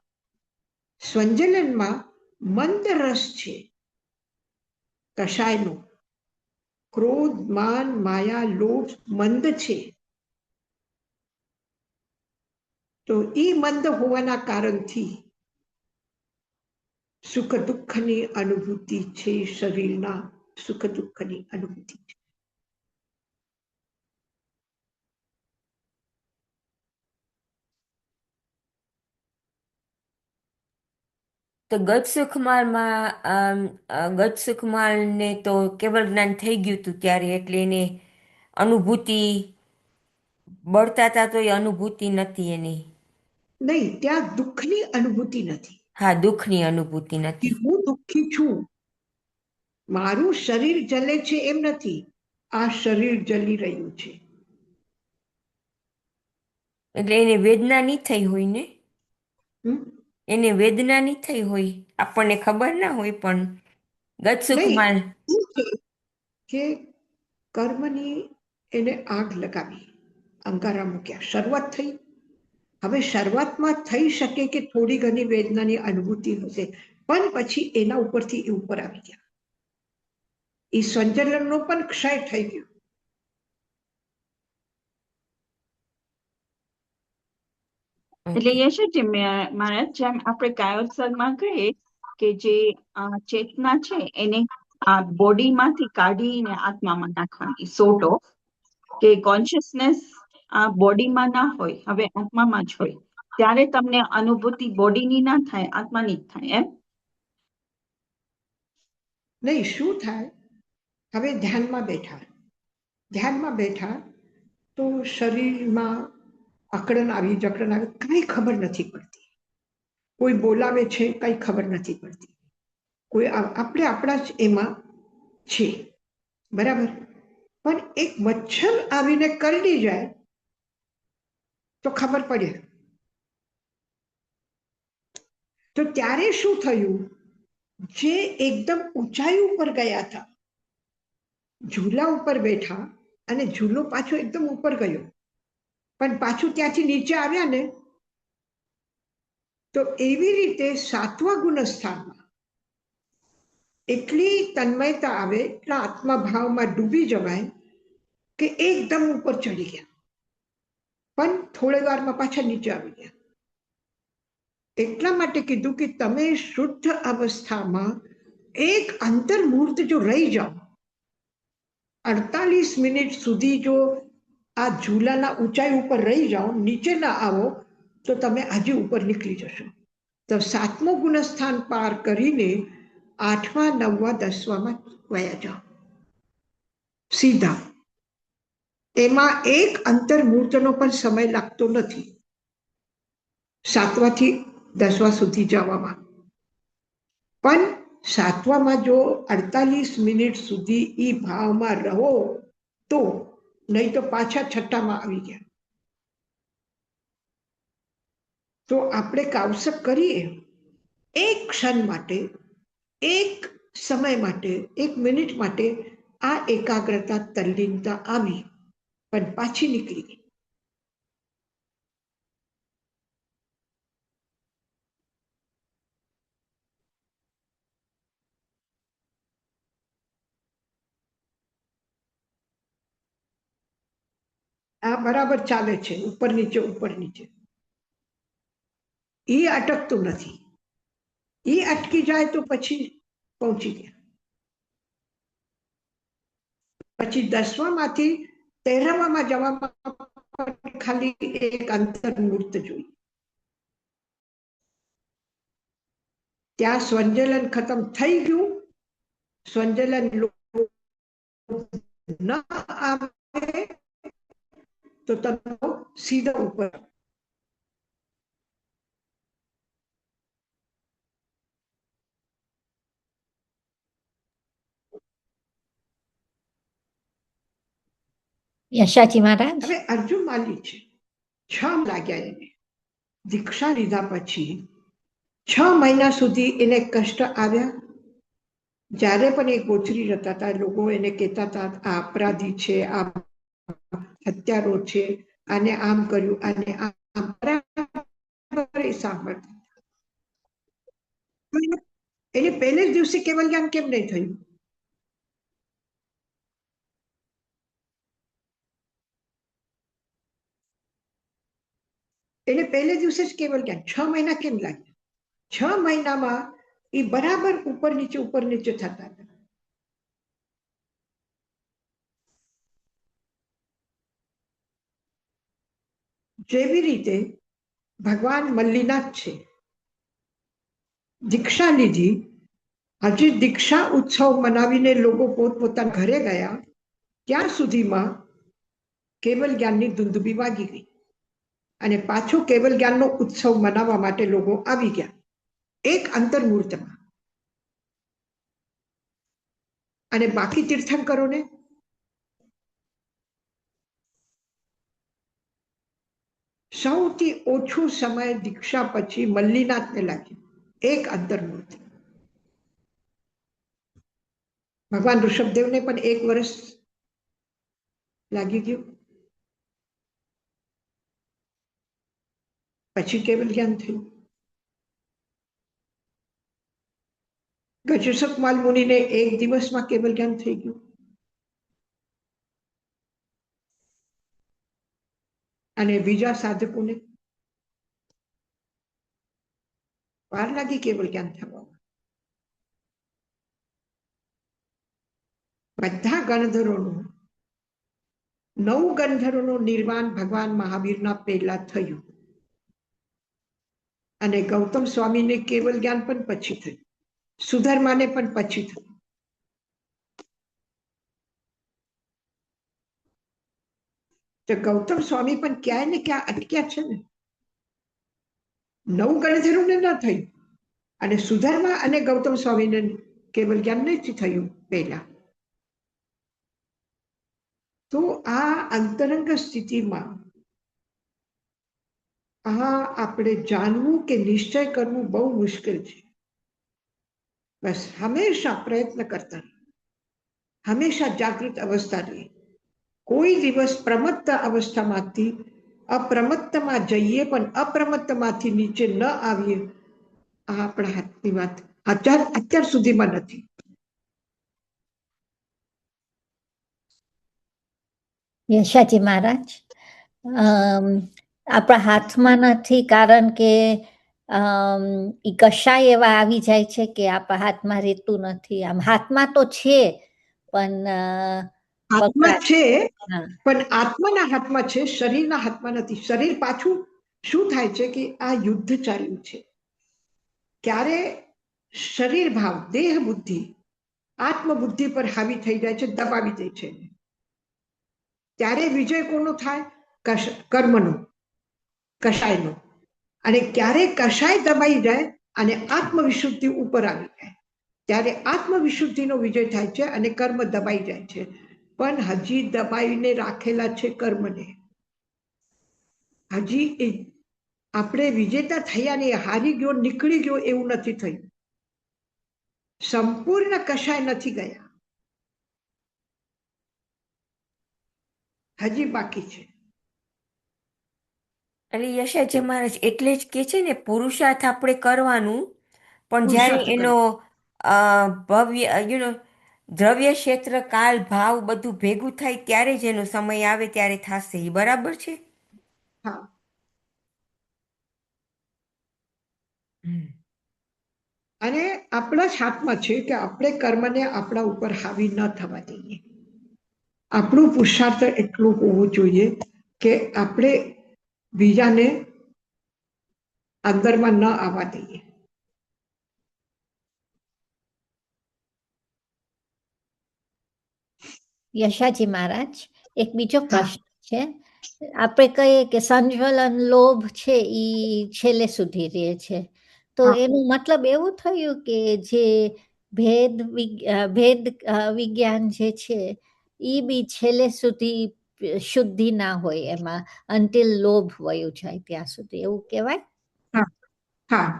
સંજલનમાં મંદ રસ છે કષાયનો. ક્રોધ, માન, માયા, લોભ મંદ છે. તો એ મંદ હોવાના કારણથી સુખ દુઃખની અનુભૂતિ છે. શરીરના સુખ દુઃખની અનુભૂતિ છે. તો ગત સુખમાલને તો કેવળ જ્ઞાન થઈ ગયું હતું ત્યારે, એટલે એને અનુભૂતિ બળતા હતા તો એ અનુભૂતિ નથી એની. નહીં, ત્યાં દુઃખની અનુભૂતિ નથી. હા, દુઃખની અનુભૂતિ નથી. હું દુઃખી છું, મારું શરીર જલે છે એમ નથી, આ શરીર જલી રહ્યું છે. એટલે એને વેદના નહીં થઈ હોય ને? હમ? એને વેદના નહીં થઈ હોય, આપણને ખબર ના હોય, પણ ગત સુખમાલ કે કર્મની એને આગ લગાવી, અંગારા મૂક્યા, શરૂઆત થઈ. હવે શરૂઆતમાં થઈ શકે કે થોડી ઘણી વેદનાની અનુભૂતિ હશે, પણ પછી એના ઉપરથી એ ઉપર આવી ગયા. એ સંજલનનો પણ ક્ષય થઈ ગયો. એટલે યશોજી મહારાજ, જેમ આપણે કાયોત્સર્ગમાં કહીએ કે જે ચેતના છે એને આ બોડીમાંથી કાઢીને આત્મામાં નાખવાની, સોર્ટ ઓફ, કે કોન્શિયસનેસ આ બોડીમાં ના હોય, હવે આત્મામાં જ હોય, ત્યારે તમને અનુભૂતિ બોડીની ના થાય, આત્માની જ થાય, એમ? નહીં, શું થાય? હવે ધ્યાનમાં બેઠા તો શરીરમાં અકળન આવી, જકડન આવી, કઈ ખબર નથી પડતી. કોઈ બોલાવે છે, કઈ ખબર નથી પડતી. કોઈ આપણે આપણા જ એમાં છે, બરાબર. પણ એક મચ્છર આવીને કરડી જાય તો ખબર પડે. તો ત્યારે શું થયું? જે એકદમ ઊંચાઈ ઉપર ગયા હતા, ઝૂલા ઉપર બેઠા, અને ઝૂલો પાછો એકદમ ઉપર ગયો, પણ પાછું ત્યાંથી નીચે આવ્યા ને, તો એવી રીતે સાતમા ગુણસ્થાનમાં એટલી તન્મયતા આવે, એટલા આત્મભાવમાં ડૂબી જવાય કે એકદમ ઉપર ચડી ગયા, પણ થોડી વારમાં પાછા નીચે આવી ગયા. એટલા માટે કીધું કે તમે શુદ્ધ અવસ્થામાં એક અંતર્મુહૂર્ત જો રહી જાઓ, 48 મિનિટ સુધી જો આ ઝૂલાના ઊંચાઈ ઉપર રહી જાઓ, નીચે ના આવો, તો તમે આજે ઉપર નીકળી જશો. તો સાતમો ગુણસ્થાન પાર કરીને 8મા, 9મા, 10માં વયા જાઓ સીધા. એમાં એક અંતર્મુહૂર્તનો પણ સમય લાગતો નથી 7માથી 10મા સુધી જવામાં. પણ 7માં જો 48 મિનિટ સુધી એ ભાવમાં રહો તો, નહીં તો પાછા 6માં આવી ગયા. તો આપણે કાવસક કરીએ, એક ક્ષણ માટે, એક સમય માટે, એક મિનિટ માટે આ એકાગ્રતા, તલ્લીનતા આવી, પણ પાછી નીકળી ગઈ. આ બરાબર ચાલે છે, ઉપર નીચે ઉપર નીચે. એ અટકતું નથી. એ અટકી જાય તો પછી પહોંચી ગયા. પછી 10માંથી 13માં જવામાં ખાલી એક અંતર્મુહૂર્ત જોઈએ. ત્યાં સ્વંજલન ખતમ થઈ ગયું. સ્વંજલન ન આવે તો તમે સીધા ઉપર. યશાજી મહારાજ. હવે અર્જુન માલી છે, 6 લાગ્યા એને દીક્ષા લીધા પછી 6 મહિના સુધી એને કષ્ટ આવ્યા. જ્યારે પણ એ ગોચરી જતા હતા લોકો એને કહેતા હતા આ અપરાધી છે, આ હત્યારો છે, આને આમ કર્યું, આને આમ સાંભળતા. એને પહેલે જ દિવસે કેવલ જ્ઞાન કેમ નહીં થયું? એને પહેલે દિવસે જ કેવલ જ્ઞાન. 6 મહિના કેમ લાગ્યા? 6 મહિનામાં એ બરાબર ઉપર નીચે થતા હતા. જેવી રીતે ભગવાન મલ્લીનાથ છે, દીક્ષા લીધી, હજી દીક્ષા ઉત્સવ મનાવીને લોકો પોતપોતાના ઘરે ગયા ત્યાં સુધીમાં કેવલ જ્ઞાનની ધુંધુબી વાગી ગઈ અને પાછો કેવલ જ્ઞાનનો ઉત્સવ મનાવવા માટે લોકો આવી ગયા એક અંતર્મુહૂર્તમાં. અને બાકી તીર્થંકરોને સૌથી ઓછું સમય દીક્ષા પછી મલ્લીનાથને લાગ્યું, એક અંતર્મુહૂર્ત. ભગવાન ઋષભદેવને પણ 1 વર્ષ લાગી ગયું. પછી કેવલ જ્ઞાન થયું. ગજસકમાલ મુનિને 1 દિવસમાં કેવલ જ્ઞાન થઈ ગયું. અને બીજા સાધકોને વાર લાગી કેવલ જ્ઞાન થવામાં. બધા ગણધરોનું 9 ગણધરોનું નિર્વાણ ભગવાન મહાવીરના પહેલા થયું અને ગૌતમ સ્વામીને કેવલ જ્ઞાન પણ પછી થયું, સુધર્માને પણ પછી થયું. તો ગૌતમ સ્વામી પણ ક્યાંય ને ક્યાં અટક્યા છે ને. 9 ગણધરોને ન થયું અને સુધર્મા અને ગૌતમ સ્વામીને કેવલ જ્ઞાન નથી થયું પહેલા. તો આ અંતરંગ સ્થિતિમાં આપણે જાણવું કે નિશ્ચય કરવું બહુ મુશ્કેલ છે. બસ હંમેશા પ્રયત્ન કરતા, હંમેશા જાગૃત અવસ્થા રહે. કોઈ દિવસ પ્રમત્ત અવસ્થામાંથી અપ્રમત્તમાં જઈએ પણ અપ્રમત્તમાંથી નીચે ન આવીએ, આ આપણા હાથની વાત અત્યાર સુધીમાં નથી. યશાજી મહારાજ, આપણા હાથમાં નથી કારણ કે ઈ કશાય એવા આવી જાય છે કે આપણા હાથમાં રહેતું નથી. આમ હાથમાં તો છે પણ હાથમાં છે પણ આત્માના હાથમાં છે, શરીરના હાથમાં નથી. શરીર પાછું શું થાય છે કે આ યુદ્ધ ચાલ્યું છે. ક્યારે શરીર ભાવ, દેહ બુદ્ધિ, આત્મબુદ્ધિ પર હાવી થઈ જાય છે, દબાવી દે છે. ત્યારે વિજય કોનો થાય? કર્મનો, કષાયનો. અને ક્યારે કષાય દબાઈ જાય અને આત્મવિશુદ્ધિ ઉપર આવી જાય, ત્યારે આત્મવિશુદ્ધિનો વિજય થાય છે અને કર્મ દબાઈ જાય છે. પણ હજી દબાઈને રાખેલા છે કર્મને. હજી આપણે વિજેતા થયા ને હારી ગયો, નીકળી ગયો એવું નથી થયું. સંપૂર્ણ કષાય નથી ગયા, હજી બાકી છે. એટલે યશાજી મહારાજ એટલે જ કે છે ને પુરુષાર્થ આપણે કરવાનું, પણ જ્યારે એનો ભવ્ય દ્રવ્ય ક્ષેત્ર, કાલ, ભાવ બધું ભેગું થાય ત્યારે જ એનો સમય આવે ત્યારે થશે. એ બરાબર છે? હા. અને આપણા જ હાથમાં છે કે આપણે કર્મને આપણા ઉપર હાવી ન થવા દઈએ. આપણું પુરુષાર્થ એટલું હોવું જોઈએ કે આપણે બીજાને અંદરમાં ન આવવા દઈએ. યશાજી મહારાજ, એક બીજો પ્રશ્ન છે. આપણે કહીએ કે સંજ્વલન, લોભ છે ઈ છેલ્લે સુધી રહે છે, તો એનું મતલબ એવું થયું કે જે ભેદ વિજ્ઞાન જે છે ઈ બી છેલ્લે સુધી શુદ્ધિ ના હોય એમાં, અંતિલ લોભ વયું જાય ત્યાં સુધી, એવું કહેવાય? હા હા,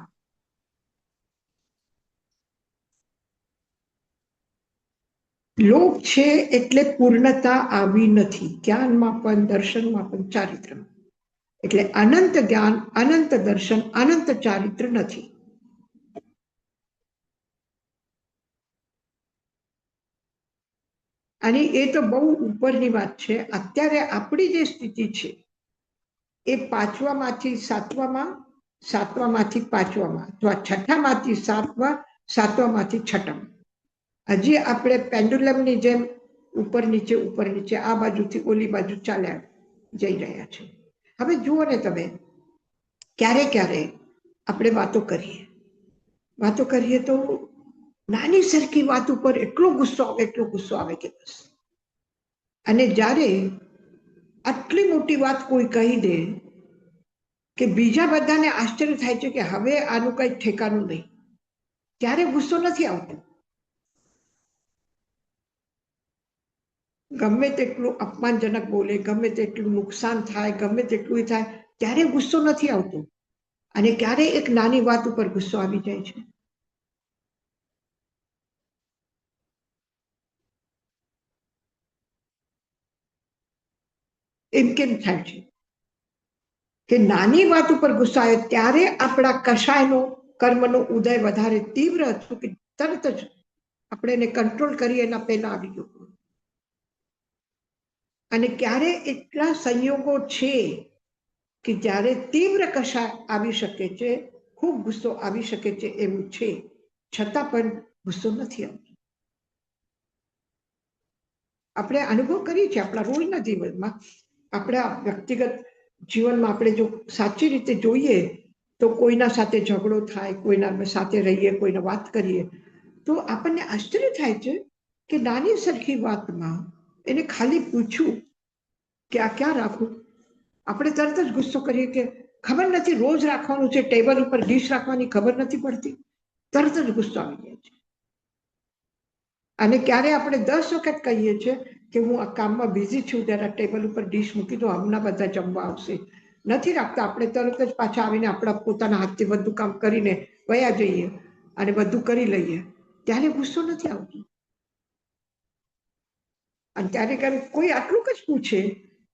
લોભ છે એટલે પૂર્ણતા આવી નથી, જ્ઞાનમાં પણ, દર્શનમાં પણ, ચારિત્રમાં. એટલે અનંત જ્ઞાન, અનંત દર્શન, અનંત ચારિત્ર નથી. અને એ તો બહુ ઉપરની વાત છે. અત્યારે આપણી જે સ્થિતિ છે એ પાંચમામાંથી સાતવામાં, સાતમામાંથી પાંચવામાં, અથવા છઠ્ઠામાંથી સાતમા, સાતમામાંથી છઠ્ઠામાં. હજી આપણે પેન્ડુલમની જેમ ઉપર નીચે આ બાજુથી ઓલી બાજુ ચાલ્યા જઈ રહ્યા છે. હવે જુઓ ને તમે, ક્યારે ક્યારે આપણે વાતો કરીએ તો નાની સરખી વાત ઉપર એટલો ગુસ્સો આવે કે બસ. અને જ્યારે આટલી મોટી વાત કોઈ કહી દે કે બીજા બધાને આશ્ચર્ય થાય છે કે હવે આનું કઈ ઠેકાનું નહીં, ત્યારે ગુસ્સો નથી આવતો. ગમે તેટલું અપમાનજનક બોલે, ગમે તેટલું નુકસાન થાય, ગમે તેટલું થાય, ત્યારે ગુસ્સો નથી આવતો. અને ક્યારે એક નાની વાત ઉપર ગુસ્સો આવી જાય છે. એમ કેમ થાય છે કે નાની વાત ઉપર ગુસ્સો આવે ત્યારે આપણા કશાયનો, કર્મનો ઉદય વધારે તીવ્ર હતું કે તરત જ આપણે એને કંટ્રોલ કરીએ એના પહેલા આવી ગયું. અને ક્યારે એટલા સંયોગો છે કે જ્યારે તીવ્ર કશાય આવી શકે છે, ખૂબ ગુસ્સો આવી શકે છે એવું છે, છતાં પણ ગુસ્સો નથી આવતો. આપણે અનુભવ કરીએ છીએ આપણા રોજના જીવનમાં, આપણા વ્યક્તિગત જીવનમાં આપણે જો સાચી રીતે જોઈએ તો કોઈના સાથે ઝઘડો થાય, કોઈના સાથે રહીએ, કોઈને વાત કરીએ તો આપણને આશ્ચર્ય થાય છે કે નાની સરખી વાતમાં એને ખાલી પૂછ્યું કે આ ક્યાં રાખું, આપણે તરત જ ગુસ્સો કરીએ કે ખબર નથી રોજ રાખવાનું છે, ટેબલ ઉપર ડીશ રાખવાની ખબર નથી પડતી, તરત જ ગુસ્સો આવી જાય છે. અને ક્યારે આપણે 10 વખત કહીએ છીએ કે હું આ કામમાં બિઝી છું, જરા ટેબલ ઉપર ડીશ મૂકી દો, હમણાં બધા જમવા આવશે. નથી રાખતા, આપણે તરત જ પાછા આવીને આપણા પોતાના હાથથી બધું કામ કરીને વયા જઈએ અને બધું કરી લઈએ, ત્યારે ગુસ્સો નથી આવતો. અને ત્યારે ક્યારેક કોઈ આટલું જ પૂછે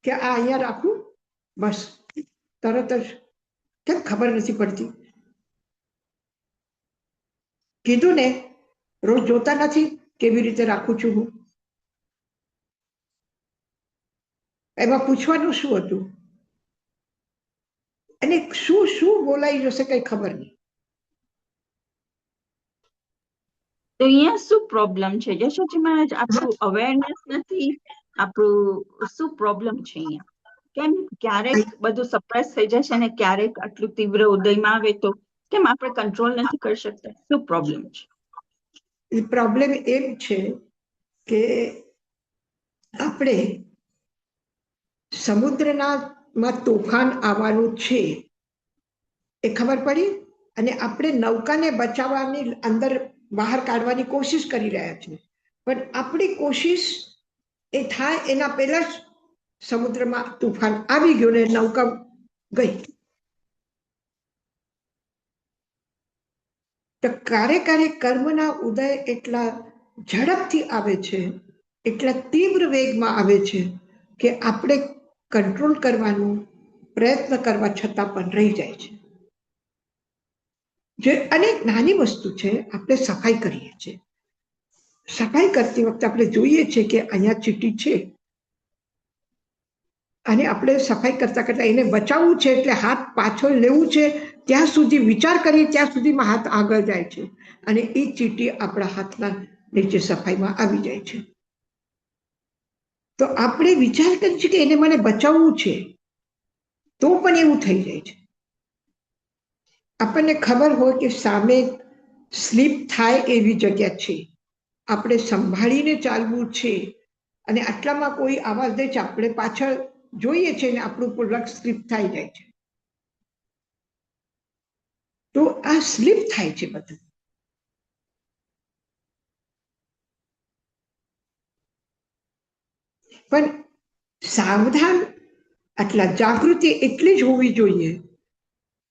કે આ અહીંયા રાખું, બસ તરત જ કેમ ખબર નથી પડતી. કીધું ને, રોજ જોતા નથી કેવી રીતે રાખું છું હું. એમાં પૂછવાનું શું હતું અને શું શું બોલાઈ જશે કઈ ખબર નહીં. તો અહીંયા શું પ્રોબ્લેમ છે યશોજી મહારાજ? આપણું અવેરનેસ નથી, આપણું શું પ્રોબ્લેમ છે અહીંયા? કેમ ક્યારેક બધું સપ્રેસ થઈ જાય છે અને ક્યારેક આટલું તીવ્ર ઉદયમાં આવે તો કેમ આપણે કંટ્રોલ નથી કરી શકતા? શું પ્રોબ્લેમ છે? પ્રોબ્લેમ એમ છે કે આપણે સમુદ્રમાં તોફાન આવવાનું છે એ ખબર પડી, અને આપણે નૌકાને બચાવવાની, અંદર બહાર કાઢવાની કોશિશ કરી રહ્યા છીએ, પણ આપણી કોશિશ એ થાય એના પહેલા જ સમુદ્રમાં તોફાન આવી ગયું ને નૌકા ગઈ. તો ક્યારેક કર્મના ઉદય એટલા ઝડપથી આવે છે, એટલા તીવ્ર વેગમાં આવે છે કે આપણે કંટ્રોલ કરવાનો પ્રયત્ન કરવા છતાં પણ રહી જાય છે. જે અનેક નાની વસ્તુ છે, આપણે સફાઈ કરીએ છીએ, સફાઈ કરતી વખતે આપણે જોઈએ છીએ કે અહીંયા ચીટી છે અને આપણે સફાઈ કરતા એને બચાવવું છે, એટલે હાથ પાછળ લેવું છે, ત્યાં સુધી વિચાર કરીએ ત્યાં સુધીમાં હાથ આગળ જાય છે અને એ ચીટી આપણા હાથના નીચે સફાઈમાં આવી જાય છે. તો આપણે વિચાર કરીએ છીએ કે એને મને બચાવવું છે, તો પણ એવું થઈ જાય છે. આપણને ખબર હોય કે સામે સ્લીપ થાય એવી જગ્યા છે, આપણે સંભાળીને ચાલવું છે, અને આટલામાં કોઈ આવાજ દે છે, આપણે પાછળ જોઈએ છે ને આપણું પગ સ્લીપ થઈ જાય છે. તો આ સ્લીપ થાય છે બધું. પણ સાવધાન આટલા જાગૃતિ એટલી જ હોવી જોઈએ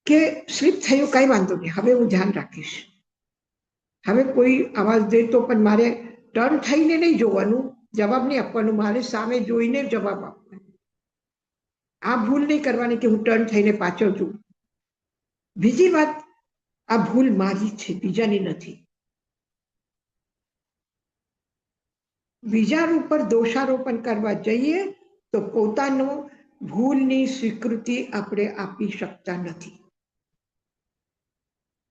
કે સ્લીપ થયું કઈ વાંધો નહીં, હવે હું ધ્યાન રાખીશ. હવે કોઈ અવાજ દે તો પણ મારે ટર્ન થઈને નહીં જોવાનું, જવાબ નહીં આપવાનું, મારે સામે જોઈને જવાબ આપવાનો. આ ભૂલ નહીં કરવાની કે હું ટર્ન થઈને પાછળ છું. બીજી વાત, આ ભૂલ મારી છે, બીજાની નથી. બીજા ઉપર દોષારોપણ કરવા જઈએ તો પોતાનો ભૂલની સ્વીકૃતિ આપણે આપી શકતા નથી,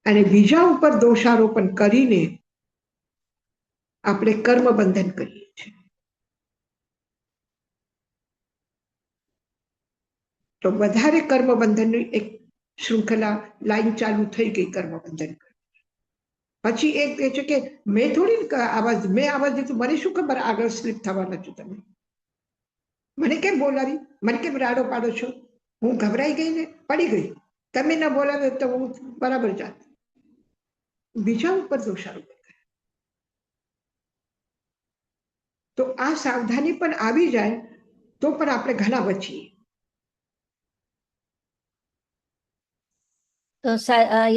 અને બીજા ઉપર દોષારોપણ કરીને આપણે કર્મ બંધન કરીએ છીએ. તો વધારે કર્મ બંધનની એક શૃંખલા લાઈન ચાલુ થઈ ગઈ. કર્મ બંધન પછી એક કહે છે કે મેં થોડી આવાજ દીધું, મને શું ખબર આગળ સ્લીપ થવાના છો તમે, મને કેમ બોલાવી, મને કેમ રાડો પાડો છો, હું ગભરાઈ ગઈ ને પડી ગઈ, તમે ના બોલાવે તો હું બરાબર જાત. બીજા ઉપર દોષારોપણ કરે તો આ સાવધાની પણ આવી જાય તો પણ આપણે ઘણા બચીએ. તો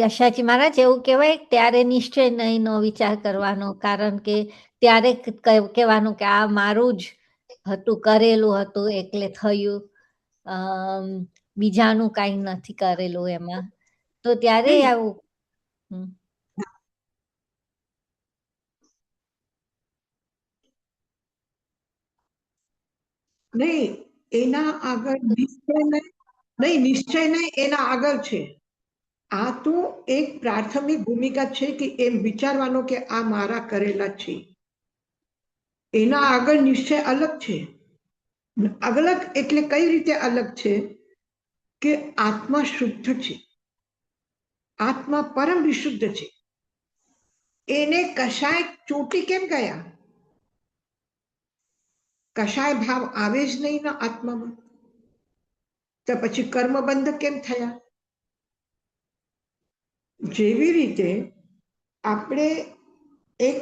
યશાજી મહારાજ એવું કહેવાય ત્યારે નિશ્ચય નહીંનો વિચાર કરવાનો, કારણ કે ત્યારે કહેવાનું કે આ મારું જ હતું, કરેલું હતું એટલે થયું, બીજાનું કાંઈ નથી કરેલું એમાં. તો ત્યારે આવું નહીં, એના આગળ નિશ્ચય નહીં, એના આગળ છે. આ તો એક પ્રાથમિક ભૂમિકા છે કે એમ વિચારવાનો કે આ મારા કરેલા છે. એના આગળ નિશ્ચય અલગ છે. અલગ એટલે કઈ રીતે અલગ છે કે આત્મા શુદ્ધ છે, આત્મા પરમ વિશુદ્ધ છે. એને કશાય ચોટી કેમ ગયા? કશાય ભાવ આવે જ નહીં ના આત્મામાં, તો પછી કર્મબંધ કેમ થયા? જેવી રીતે આપણે એક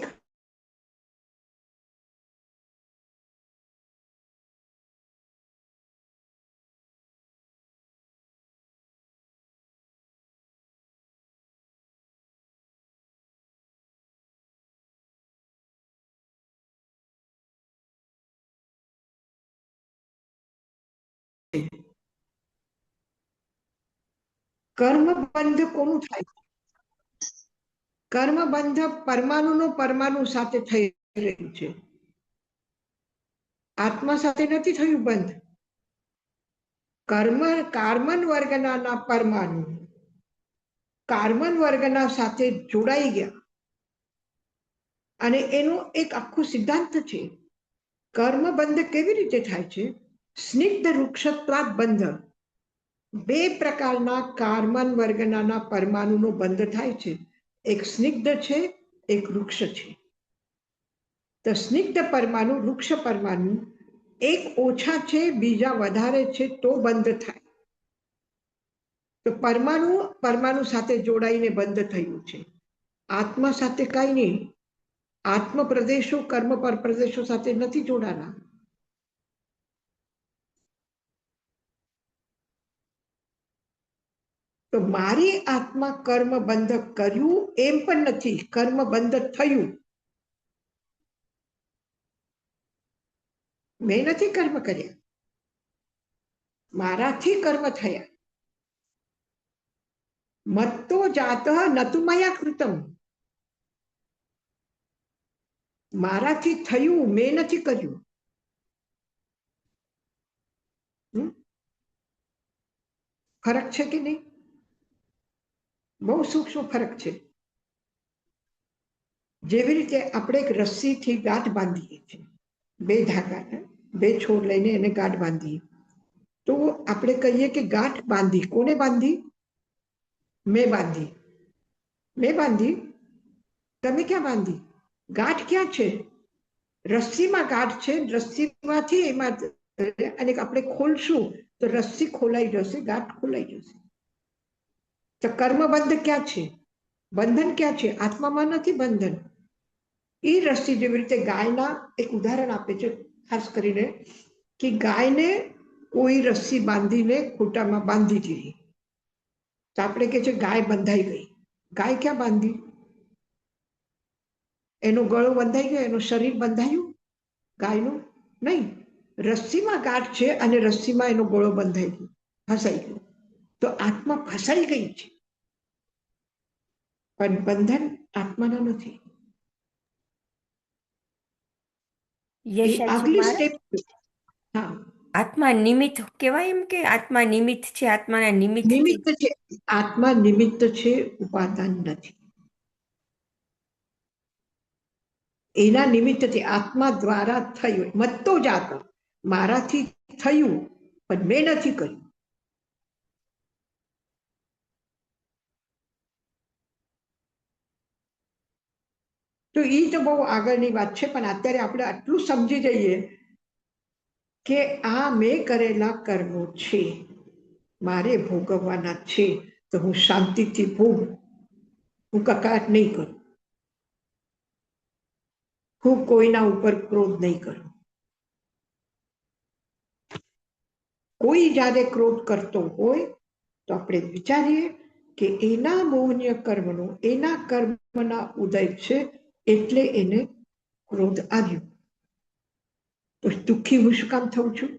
કર્મબંધ કોનું થાય? કર્મબંધ પરમાણુનો પરમાણુ સાથે થઈ રહ્યું છે, આત્મા સાથે નથી થયું બંધ. કાર્બન વર્ગના પરમાણુ કાર્બન વર્ગના સાથે જોડાઈ ગયા, અને એનો એક આખો સિદ્ધાંત છે. કર્મ બંધ કેવી રીતે થાય છે? સ્નિગ્ધ વૃક્ષત્વાદ બંધ. બે પ્રકારના કાર્બન વર્ગના પરમાણુનો બંધ થાય છે. એક સ્નિગ્ધ છે, એક વૃક્ષ છે. તો સ્નિગ્ધ પરમાણુ, વૃક્ષ પરમાણુ એક ઓછા છે, બીજા વધારે છે તો બંધ થાય. તો પરમાણુ સાથે જોડાઈને બંધ થયું છે. આત્મા સાથે કઈ નહીં. આત્મ પ્રદેશો કર્મ પર પ્રદેશો સાથે નથી જોડાના. તો મારી આત્મા કર્મ બંધ કર્યું એમ પણ નથી, કર્મ બંધ થયું. મેં નથી કર્મ કર્યા, મારાથી કર્મ થયા. મત્તો જાત નતુ મયા કૃતમ. મારાથી થયું, મેં નથી કર્યું. ફરક છે કે નહીં? બહુ સૂક્ષ્મ ફરક છે. જેવી રીતે આપણે એક રસ્સીથી ગાંઠ બાંધીએ છીએ, બે ધાગા, બે છોડ લઈને એને ગાંઠ બાંધીએ, તો આપણે કહીએ કે ગાંઠ બાંધી. કોને બાંધી? મેં બાંધી. મેં બાંધી. તમે ક્યાં બાંધી? ગાંઠ ક્યાં છે? રસ્સીમાં ગાંઠ છે. રસ્સીમાંથી એમાં, અને આપણે ખોલશું તો રસ્સી ખોલાઈ જશે, ગાંઠ ખોલાઈ જશે. તો કર્મબંધ ક્યાં છે? બંધન ક્યાં છે? આત્મામાં નથી બંધન. એ રસ્સી જેવી રીતે ગાયના એક ઉદાહરણ આપે છે, ખાસ કરીને કે ગાયને કોઈ રસ્સી બાંધીને ખૂંટામાં બાંધી દીધી, તો આપણે કે છે ગાય બંધાઈ ગઈ. ગાય ક્યાં બાંધી? એનો ગળો બંધાઈ ગયો, એનું શરીર બંધાયું? ગાયનું નહીં, રસ્સીમાં ગાંઠ છે અને રસ્સીમાં એનો ગળો બંધાઈ ગયો, ફસાઈ ગયો. તો આત્મા ફસાઈ ગઈ છે, પણ બંધન આત્માના નથી. એ આગલી સ્ટેપ. હા, આત્મા નિમિત્ત કહેવાય એમ કે આત્મા નિમિત્ત છે, આત્માના નિમિત્ત નિમિત્ત છે. આત્મા નિમિત્ત છે, ઉપાદાન નથી. એના નિમિત્તથી આત્મા દ્વારા થયું. મત્તો જાત, મારાથી થયું પણ મેં નથી કર્યું. તો એ તો બહુ આગળની વાત છે, પણ અત્યારે આપણે આટલું સમજી જઈએ કે આ મેં કરેલા કર્મો છે, મારે ભોગવવાના છે, તો હું શાંતિથી ભોગવું, હું કકળાટ નહીં કરું, હું કોઈના ઉપર ક્રોધ નહીં કરું. કોઈ જ્યારે ક્રોધ કરતો હોય તો આપણે વિચારીએ કે એના મોહનીય કર્મનો, એના કર્મના ઉદય છે, એટલે એને ક્રોધ આવ્યો. તો દુઃખી હું શું કામ થઉં છું?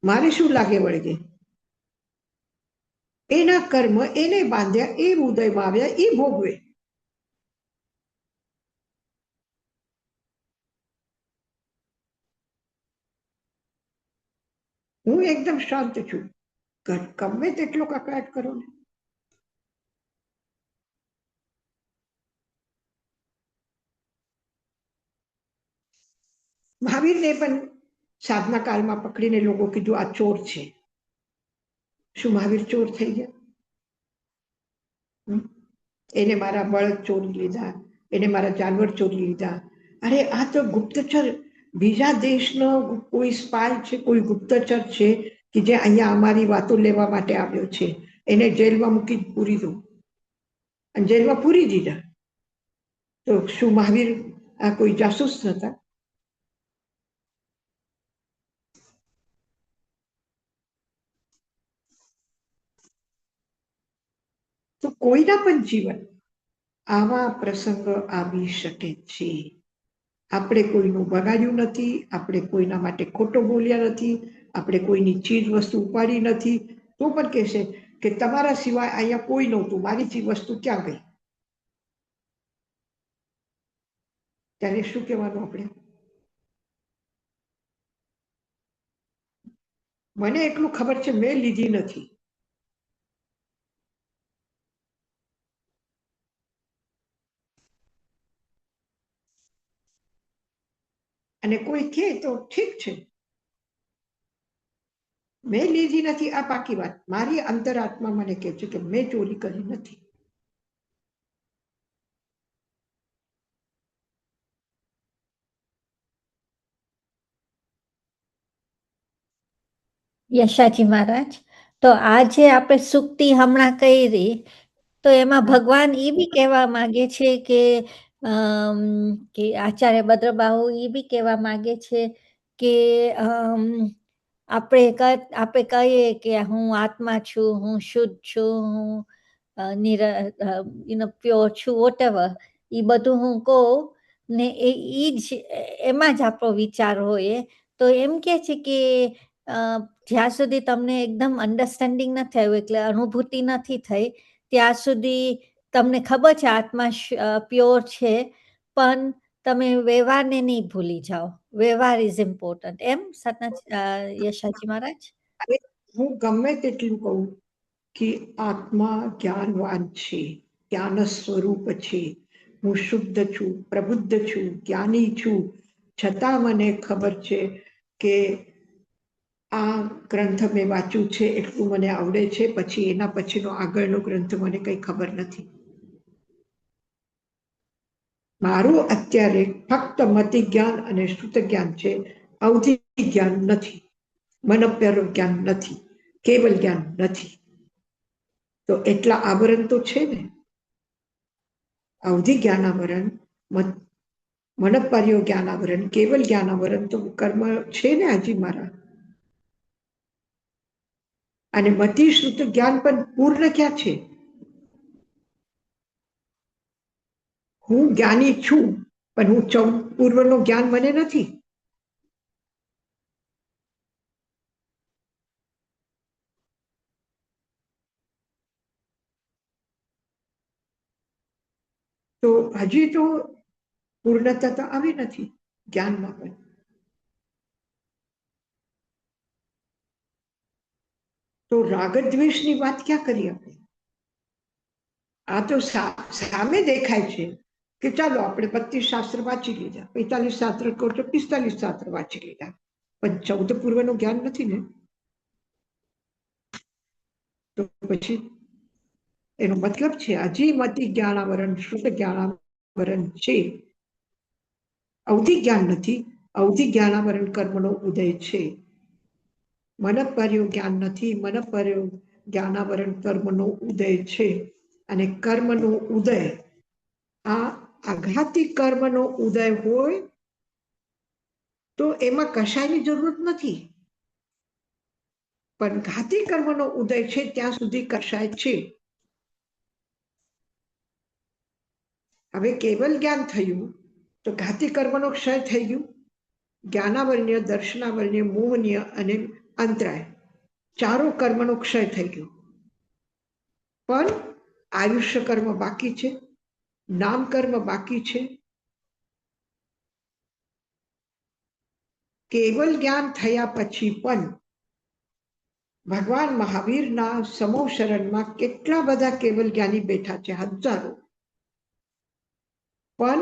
મારે શું લાગે વળગે? એના કર્મ એને બાંધ્યા, એ ઉદયમાં આવ્યા, એ ભોગવે. હું એકદમ શાંત છું, ગમે તેટલો કકળાટ કરો ને. મહાવીરને પણ સાધના કાળમાં પકડીને લોકો કીધું આ ચોર છે. શું મહાવીર ચોર થઈ ગયા? એને મારા બળદ ચોરી લીધા, એને મારા જાનવર ચોરી લીધા. અરે આ તો ગુપ્તચર, બીજા દેશનો કોઈ સ્પાય છે, કોઈ ગુપ્તચર છે કે જે અહીંયા અમારી વાતો લેવા માટે આવ્યો છે, એને જેલમાં મૂકી પૂરી દો. અને જેલમાં પૂરી દીધા. તો શું મહાવીર આ કોઈ જાસૂસ હતા? તો કોઈના પણ જીવન આવા પ્રસંગ આવી શકે છે. આપણે કોઈનું બગાડ્યું નથી, આપણે કોઈના માટે ખોટો બોલ્યા નથી, આપણે કોઈની ચીજ વસ્તુ ઉપાડી નથી, તો પણ કહેશે કે તમારા સિવાય અહીંયા કોઈ નહોતું, મારી ચીજ વસ્તુ ક્યાં ગઈ? ત્યારે શું કહેવાનું આપણે? મને એટલું ખબર છે, મેં લીધી નથી. અને કોઈ કહે તો ઠીક છે, મેં લીધી નથી, આ પાકી વાત. મારી અંતરાત્મા મને કહે છે કે મેં ચોરી કરી નથી. યશાજી મહારાજ, તો આ જે આપણે સુક્તિ હમણાં કરી, તો એમાં ભગવાન એ બી કહેવા માંગે છે કે આચાર્ય ભદ્રબાહુ એ બી કહેવા માંગે છે કે આપણે કહીએ કે હું આત્મા છું, હું શુદ્ધ છું, હું પ્યોર છું, વોટેવર, એ બધું હું કહું ને એ જ એમાં જ આપણો વિચાર હોય. તો એમ કે છે કે જ્યાં સુધી તમને એકદમ અન્ડરસ્ટેન્ડિંગ ન થયું, એટલે અનુભૂતિ નથી થઈ, ત્યાં સુધી તમને ખબર છે આત્મા પ્યોર છે, પણ તમે વ્યવહારને નહીં ભૂલી જાઓ. વ્યવહાર ઇઝ ઇમ્પોર્ટન્ટ. એમ યશાજી મહારાજ? હું ગમે તેટલું કહું કે આત્મા જ્ઞાનવાન છે, જ્ઞાન સ્વરૂપ છે, હું શુદ્ધ છું, પ્રબુદ્ધ છું, જ્ઞાની છું, છતાં મને ખબર છે કે આ ગ્રંથ મેં વાંચ્યું છે, એટલું મને આવડે છે, પછી એના પછીનો આગળનો ગ્રંથ મને કંઈ ખબર નથી. મારું અત્યારે ફક્ત મતિ જ્ઞાન અને શ્રુત જ્ઞાન છે, અવધિ જ્ઞાન નથી, મનપ્યર જ્ઞાન નથી, કેવલ જ્ઞાન નથી. તો એટલા આવરણ તો છે ને. અવધિ જ્ઞાન આવરણ, મનપર્યો જ્ઞાનાવરણ, કેવલ જ્ઞાનાવરણ તો કર્મ છે ને હજી મારા. અને મતિ શ્રુત જ્ઞાન પણ પૂર્ણ ક્યાં છે? હું જ્ઞાની છું, પણ હું પૂર્વનું જ્ઞાન મને નથી. તો હજી તો પૂર્ણતા તો આવી નથી જ્ઞાનમાં પણ. તો રાગદ્વેષની વાત ક્યાં કરી આપણે? આ તો સામે દેખાય છે કે ચાલો આપણે 32 શાસ્ત્ર વાંચી લીધા, 45 શાસ્ત્ર કહો તો 45 શાસ્ત્ર વાંચી લીધા, પણ 14 પૂર્વનું જ્ઞાન નથી ને. તો પછી એનો મતલબ છે હજી મતિ જ્ઞાનાવરણ, શુદ્ધ જ્ઞાનાવરણ છે, અવધિ જ્ઞાન નથી. અવધિ જ્ઞાનાવરણ કર્મનો ઉદય છે. મનપર્યો જ્ઞાન નથી, મનપર્યો જ્ઞાનાવરણ કર્મનો ઉદય છે. અને કર્મનો ઉદય આ આઘાતી કર્મનો ઉદય હોય તો એમાં કશાયની જરૂરત નથી, પણ ઘાતી કર્મનો ઉદય છે ત્યાં સુધી કશાય છે. હવે કેવલ જ્ઞાન થયું તો ઘાતી કર્મનો ક્ષય થઈ ગયું. જ્ઞાનાવરણીય, દર્શનાવરણીય, મોહનીય અને અંતરાય ચારો કર્મનો ક્ષય થઈ ગયો. પણ આયુષ્ય કર્મ બાકી છે, નામ કર્મ બાકી છે. કેવલ જ્ઞાન થયા પછી પણ ભગવાન મહાવીરના સમૂહ શરણમાં કેટલા બધા કેવલ જ્ઞાની બેઠા છે, હજારો. પણ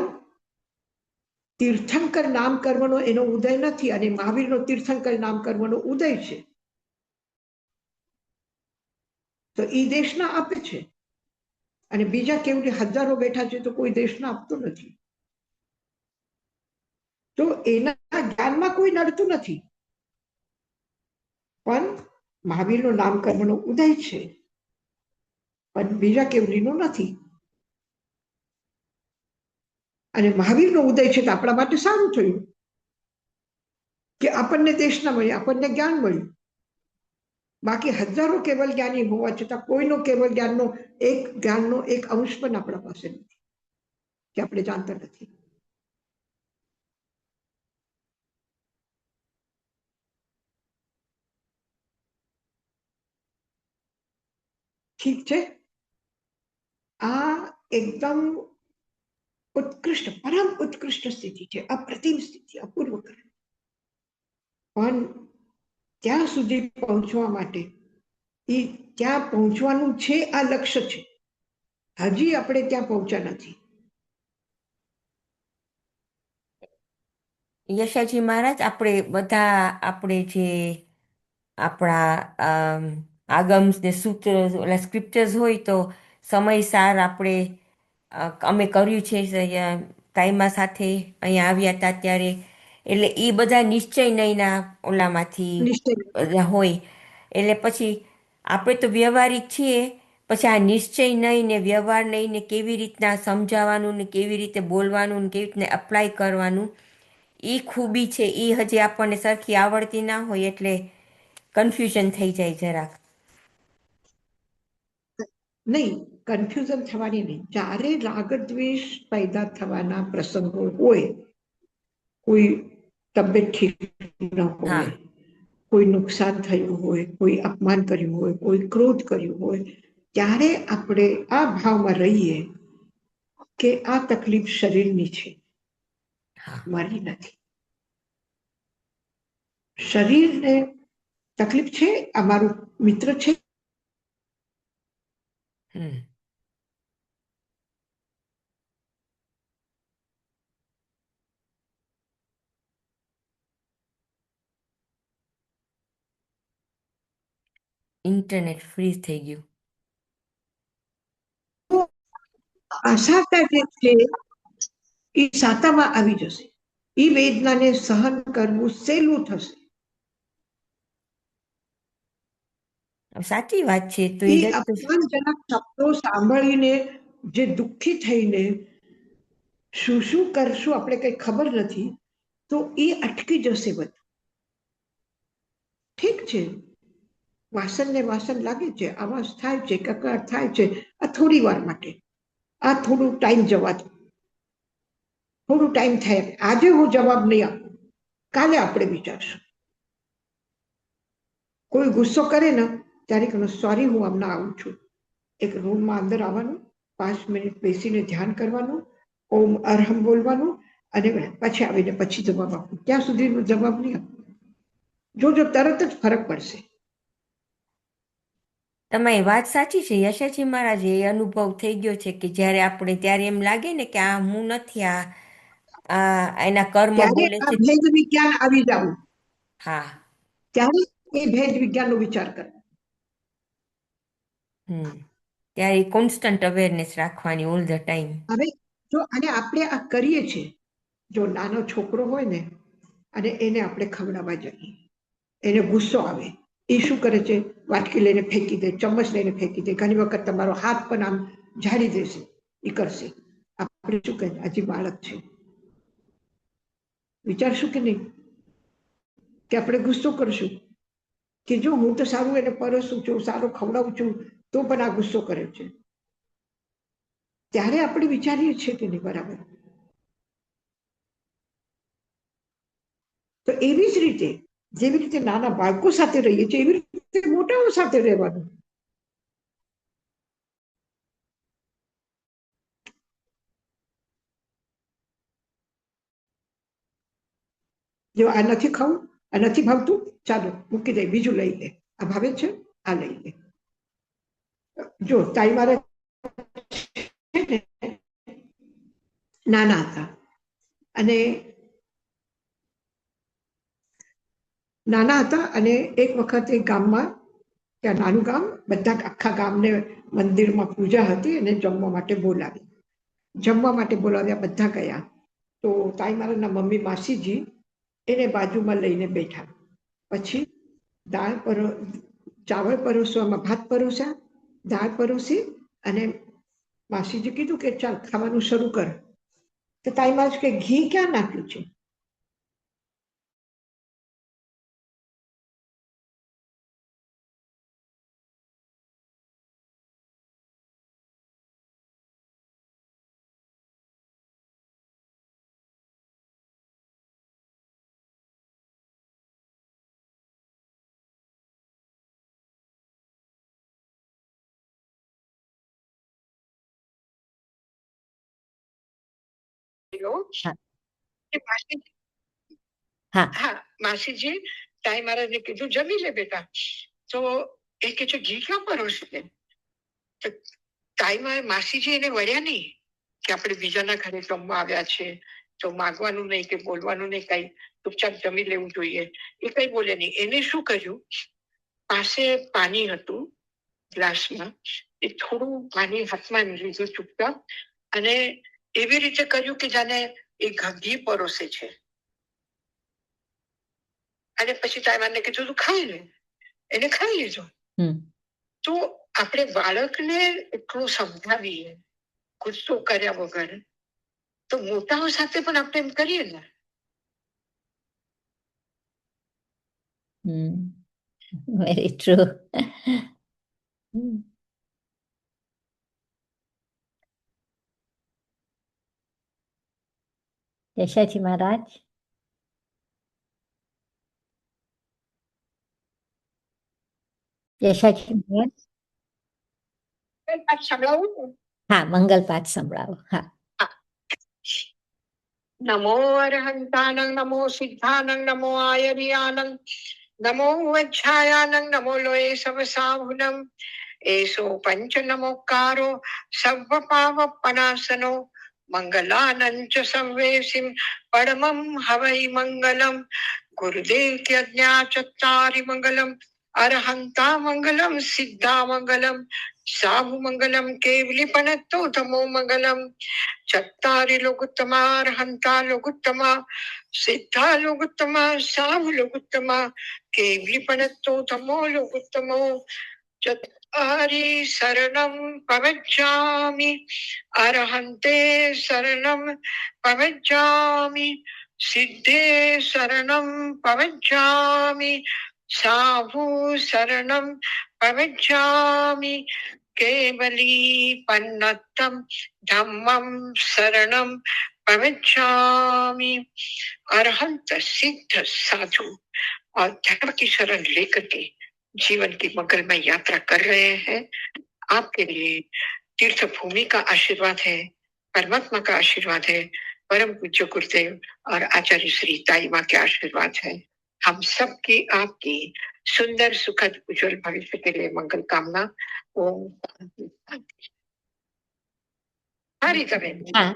તીર્થંકર નામ કર્મનો એનો ઉદય નથી, અને મહાવીરનો તીર્થંકર નામ કર્મનો ઉદય છે. તો એ દેશના આપે છે, અને બીજા કેવડી હજારો બેઠા છે તો કોઈ દેશના આપતો નથી. તો એના જ્ઞાનમાં કોઈ નડતું નથી, પણ મહાવીરનો નામ કર્મનો ઉદય છે, પણ બીજા કેવડીનો નથી. અને મહાવીરનો ઉદય છે તો આપણા માટે સારું થયું કે આપણને દેશના મળ્યા, આપણને જ્ઞાન મળ્યું. બાકી હજારો કેવલ જ્ઞાની હોવા છતાં કોઈનો કેવલ જ્ઞાનનો એક અંશ પણ આપણા પાસે નથી, કે આપણે જાણતા નથી. ઠીક છે, આ એકદમ ઉત્કૃષ્ટ, પરમ ઉત્કૃષ્ટ સ્થિતિ છે, અપ્રતિમ સ્થિતિ, અપૂર્વ કર્મ. પણ ત્યાં સુધી પહોંચવા માટે ત્યાં પહોંચવાનું છે, આ લક્ષ્ય છે. હજી આપણે ત્યાં પહોંચ્યા નથી. યશાજી મહારાજ, આપણે બધા આપણે જે આપણા આગમ્સ ને સૂત્ર ઓલા સ્ક્રિપ્ચર્સ હોય તો સમયસાર આપણે અમે કર્યું છે કાયમા સાથે અહીંયા આવ્યા હતા ત્યારે, એટલે એ બધા નિશ્ચય નહીંના ઓલામાંથી હોય. એટલે પછી આપણે તો વ્યવહારિક છીએ, પછી આ નિશ્ચય નહીં ને વ્યવહાર નહીં ને કેવી રીતના સમજાવવાનું ને કેવી રીતે બોલવાનું ને કેવી રીતના એપ્લાય કરવાનું, એ ખૂબી છે. એ હજી આપણને સરખી આવડતી ના હોય એટલે કન્ફ્યુઝન થઈ જાય જરાક. નહીં, કન્ફ્યુઝન થવાની નહીં. જ્યારે રાગદ્વેષ પેદા થવાના પ્રસંગો હોય, કોઈ તબિયત ઠીક ન હોય, કોઈ નુકસાન થયું હોય, કોઈ અપમાન કર્યું હોય, કોઈ ક્રોધ કર્યું હોય, ત્યારે આપણે આ ભાવમાં રહીએ કે આ તકલીફ શરીરની છે, મારી નથી. શરીરને તકલીફ છે, આ મારું મિત્ર છે. ઇન્ટરનેટ ફ્રીઝ થઈ ગયું. આશાતા જે છે એ સાતામાં આવી જશે. એ વેદનાને સહન કરવું સહેલું થશે. સાચી વાત છે. તો એ અપમાનજનક શબ્દો સાંભળીને જે દુઃખી થઈને શું શું કરશું આપણે કઈ ખબર નથી, તો એ અટકી જશે બધું. ઠીક છે, વાસણ ને વાસણ લાગે છે, અવાજ થાય છે, કકડાટ થાય છે, આ થોડી વાર માટે, આ થોડું ટાઈમ જવા દો, થોડું ટાઈમ થાય. આજે હું જવાબ નહીં આપું, કાલે આપણે વિચારશું. કોઈ ગુસ્સો કરે ને ત્યારે કહું સોરી, હું હમણાં આવું છું. એક રૂમમાં અંદર આવવાનું, 5 મિનિટ બેસીને ધ્યાન કરવાનું, ઓમ અરહમ બોલવાનું, અને પછી આવીને પછી જવાબ આપવું. ત્યાં સુધી જવાબ નહીં આપવું. જોજો તરત જ ફરક પડશે. તમારી વાત સાચી છે યશાજી મહારાજ, એ અનુભવ થઈ ગયો છે કે જ્યારે આપણે ત્યારે એમ લાગે ને કે આ હું નથી, આ એના કર્મ ત્યારે બોલે આ છે. ભેદ વિજ્ઞાન આવી જવું, હા, ત્યારે એ ભેદ વિજ્ઞાનનો વિચાર કરવો. ત્યારે કોન્સ્ટન્ટ અવેરનેસ રાખવાની ઓલ ધ ટાઈમ. હવે જો અને આપણે આ કરીએ છીએ, જો નાનો છોકરો હોય ને અને એને આપણે ખવડાવવા જઈએ, એને ગુસ્સો આવે, એ શું કરે છે? વાટકી લઈને ફેંકી દે, ચમચ લઈને ફેંકી દે, ઘણી વખત તમારો હાથ પણ આમ ઝાડી દેશે, એ કરશે. આપણે શું કહે? હજી બાળક છે, વિચારશું કે નહીં કે આપણે ગુસ્સો કરશું કે જો હું તો સારું એને પરસું છું, સારું ખવડાવું છું, તો પણ આ ગુસ્સો કરે છે. ત્યારે આપણે વિચારીએ છીએ કે નહીં બરાબર? તો એવી જ રીતે જેવી રીતે નાના બાળકો સાથે રહીએ છીએ, એવી રીતે મોટાઓ સાથે રહેવાનું. જો આ નથી ખાવું, આ નથી ભાવતું, ચાલો મૂકી દે, બીજું લઈ લે. આ ભાવે છે, આ લઈ લે. જો તાઈ મારા નાના હતા અને એક વખત એક ગામમાં, ત્યાં નાનું ગામ, બધા આખા ગામને મંદિરમાં પૂજા હતી અને જમવા માટે બોલાવ્યા, બધા ગયા. તો તાઈ મારાના મમ્મી માસીજી એને બાજુમાં લઈને બેઠા. પછી ચાવલ પરોસવામાં ભાત પરોસ્યા, દાળ પરોસી, અને માસીજી કીધું કે ચાલ ખાવાનું શરૂ કર. તો તાઈ મહારાજ કે ઘી ક્યાં નાખ્યું છે? માસીજી તાઈ મહારાજને કીધું જમી લે બેટા. તો એ કે છે ઘી ક્યાં પરોસે? તાઈ માસીજી એને વળ્યા નહીં કે આપણે બીજાના ઘરે જમવા આવ્યા છે, તો માગવાનું નહીં કે બોલવાનું નહીં, કઈ ચૂપચાપ જમી લેવું જોઈએ. એ કઈ બોલે નહીં. એને શું કર્યું? પાસે પાણી હતું ગ્લાસમાં, એ થોડું પાણી હાથમાં લીધું ચૂપચાપ, અને એવી રીતે કર્યું કે જાણે એ ઘી પરોસે છે. અને પછી તાઈવાનને કીધું તું ખાઈ લે. એને ખાઈ લીધું. તો આપણે બાળકને એટલું સમજાવીએ ગુસ્સો કર્યા વગર, તો મોટાઓ સાથે પણ આપણે એમ કરીએ ને. Very true. યશાજી મહારાજ, યશાજી મહારાજ, હા, મંગલ પાઠ સંભળાવો. હા. નમો અરહંતાનં, નમો સિદ્ધાનં, નમો આયર્યાનં, નમો વજ્જાયાનં, નમો લોય સવ સાહુનમ, એસો પંચ નમોકારો સર્વ પાવપનાસનો, મંગલાનં ચ સંવેશિમ પરમં હવૈ મંગલમ, ગુરુદેવ યજ્ઞા ચત્તારી મંગલમ, અરહંતા મંગલમ, સિદ્ધા મંગલમ, સાહુ મંગલમ, કેવલી પનત્તો ધમો મંગલમ, ચત્તારી લોકોત્તમા, અરહંતા લોકોત્તમા, સિદ્ધા લોકોત્તમા, સાહુ લોકોત્તમા, કેવલી પનત્તો ધમો લોકોત્તમો, हरि शरणं प्रवक्ष्यामि अरहन्ते शरणं प्रवक्ष्यामि सिद्धे शरणं प्रवक्ष्यामि साहु शरणं प्रवक्ष्यामि केवली पन्नत्तम धम्मं शरणं प्रवक्ष्यामि। अरहंत सिद्ध साधु और धर्म की शरण लेकर के जीवन की मंगलमय यात्रा कर रहे हैं। आपके लिए तीर्थ भूमि का आशीर्वाद है, परमात्मा का आशीर्वाद है, परम पूज्य गुरुदेव और आचार्य श्री ताई माँ के आशीर्वाद है। हम सबकी आपकी सुंदर सुखद उज्जवल भविष्य के लिए मंगल कामना। ओम शांति शांति। हरितवेद हाँ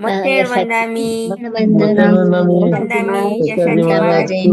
मत्तेर वंदामि वंदनामि वंदामि यशाची महाराज जय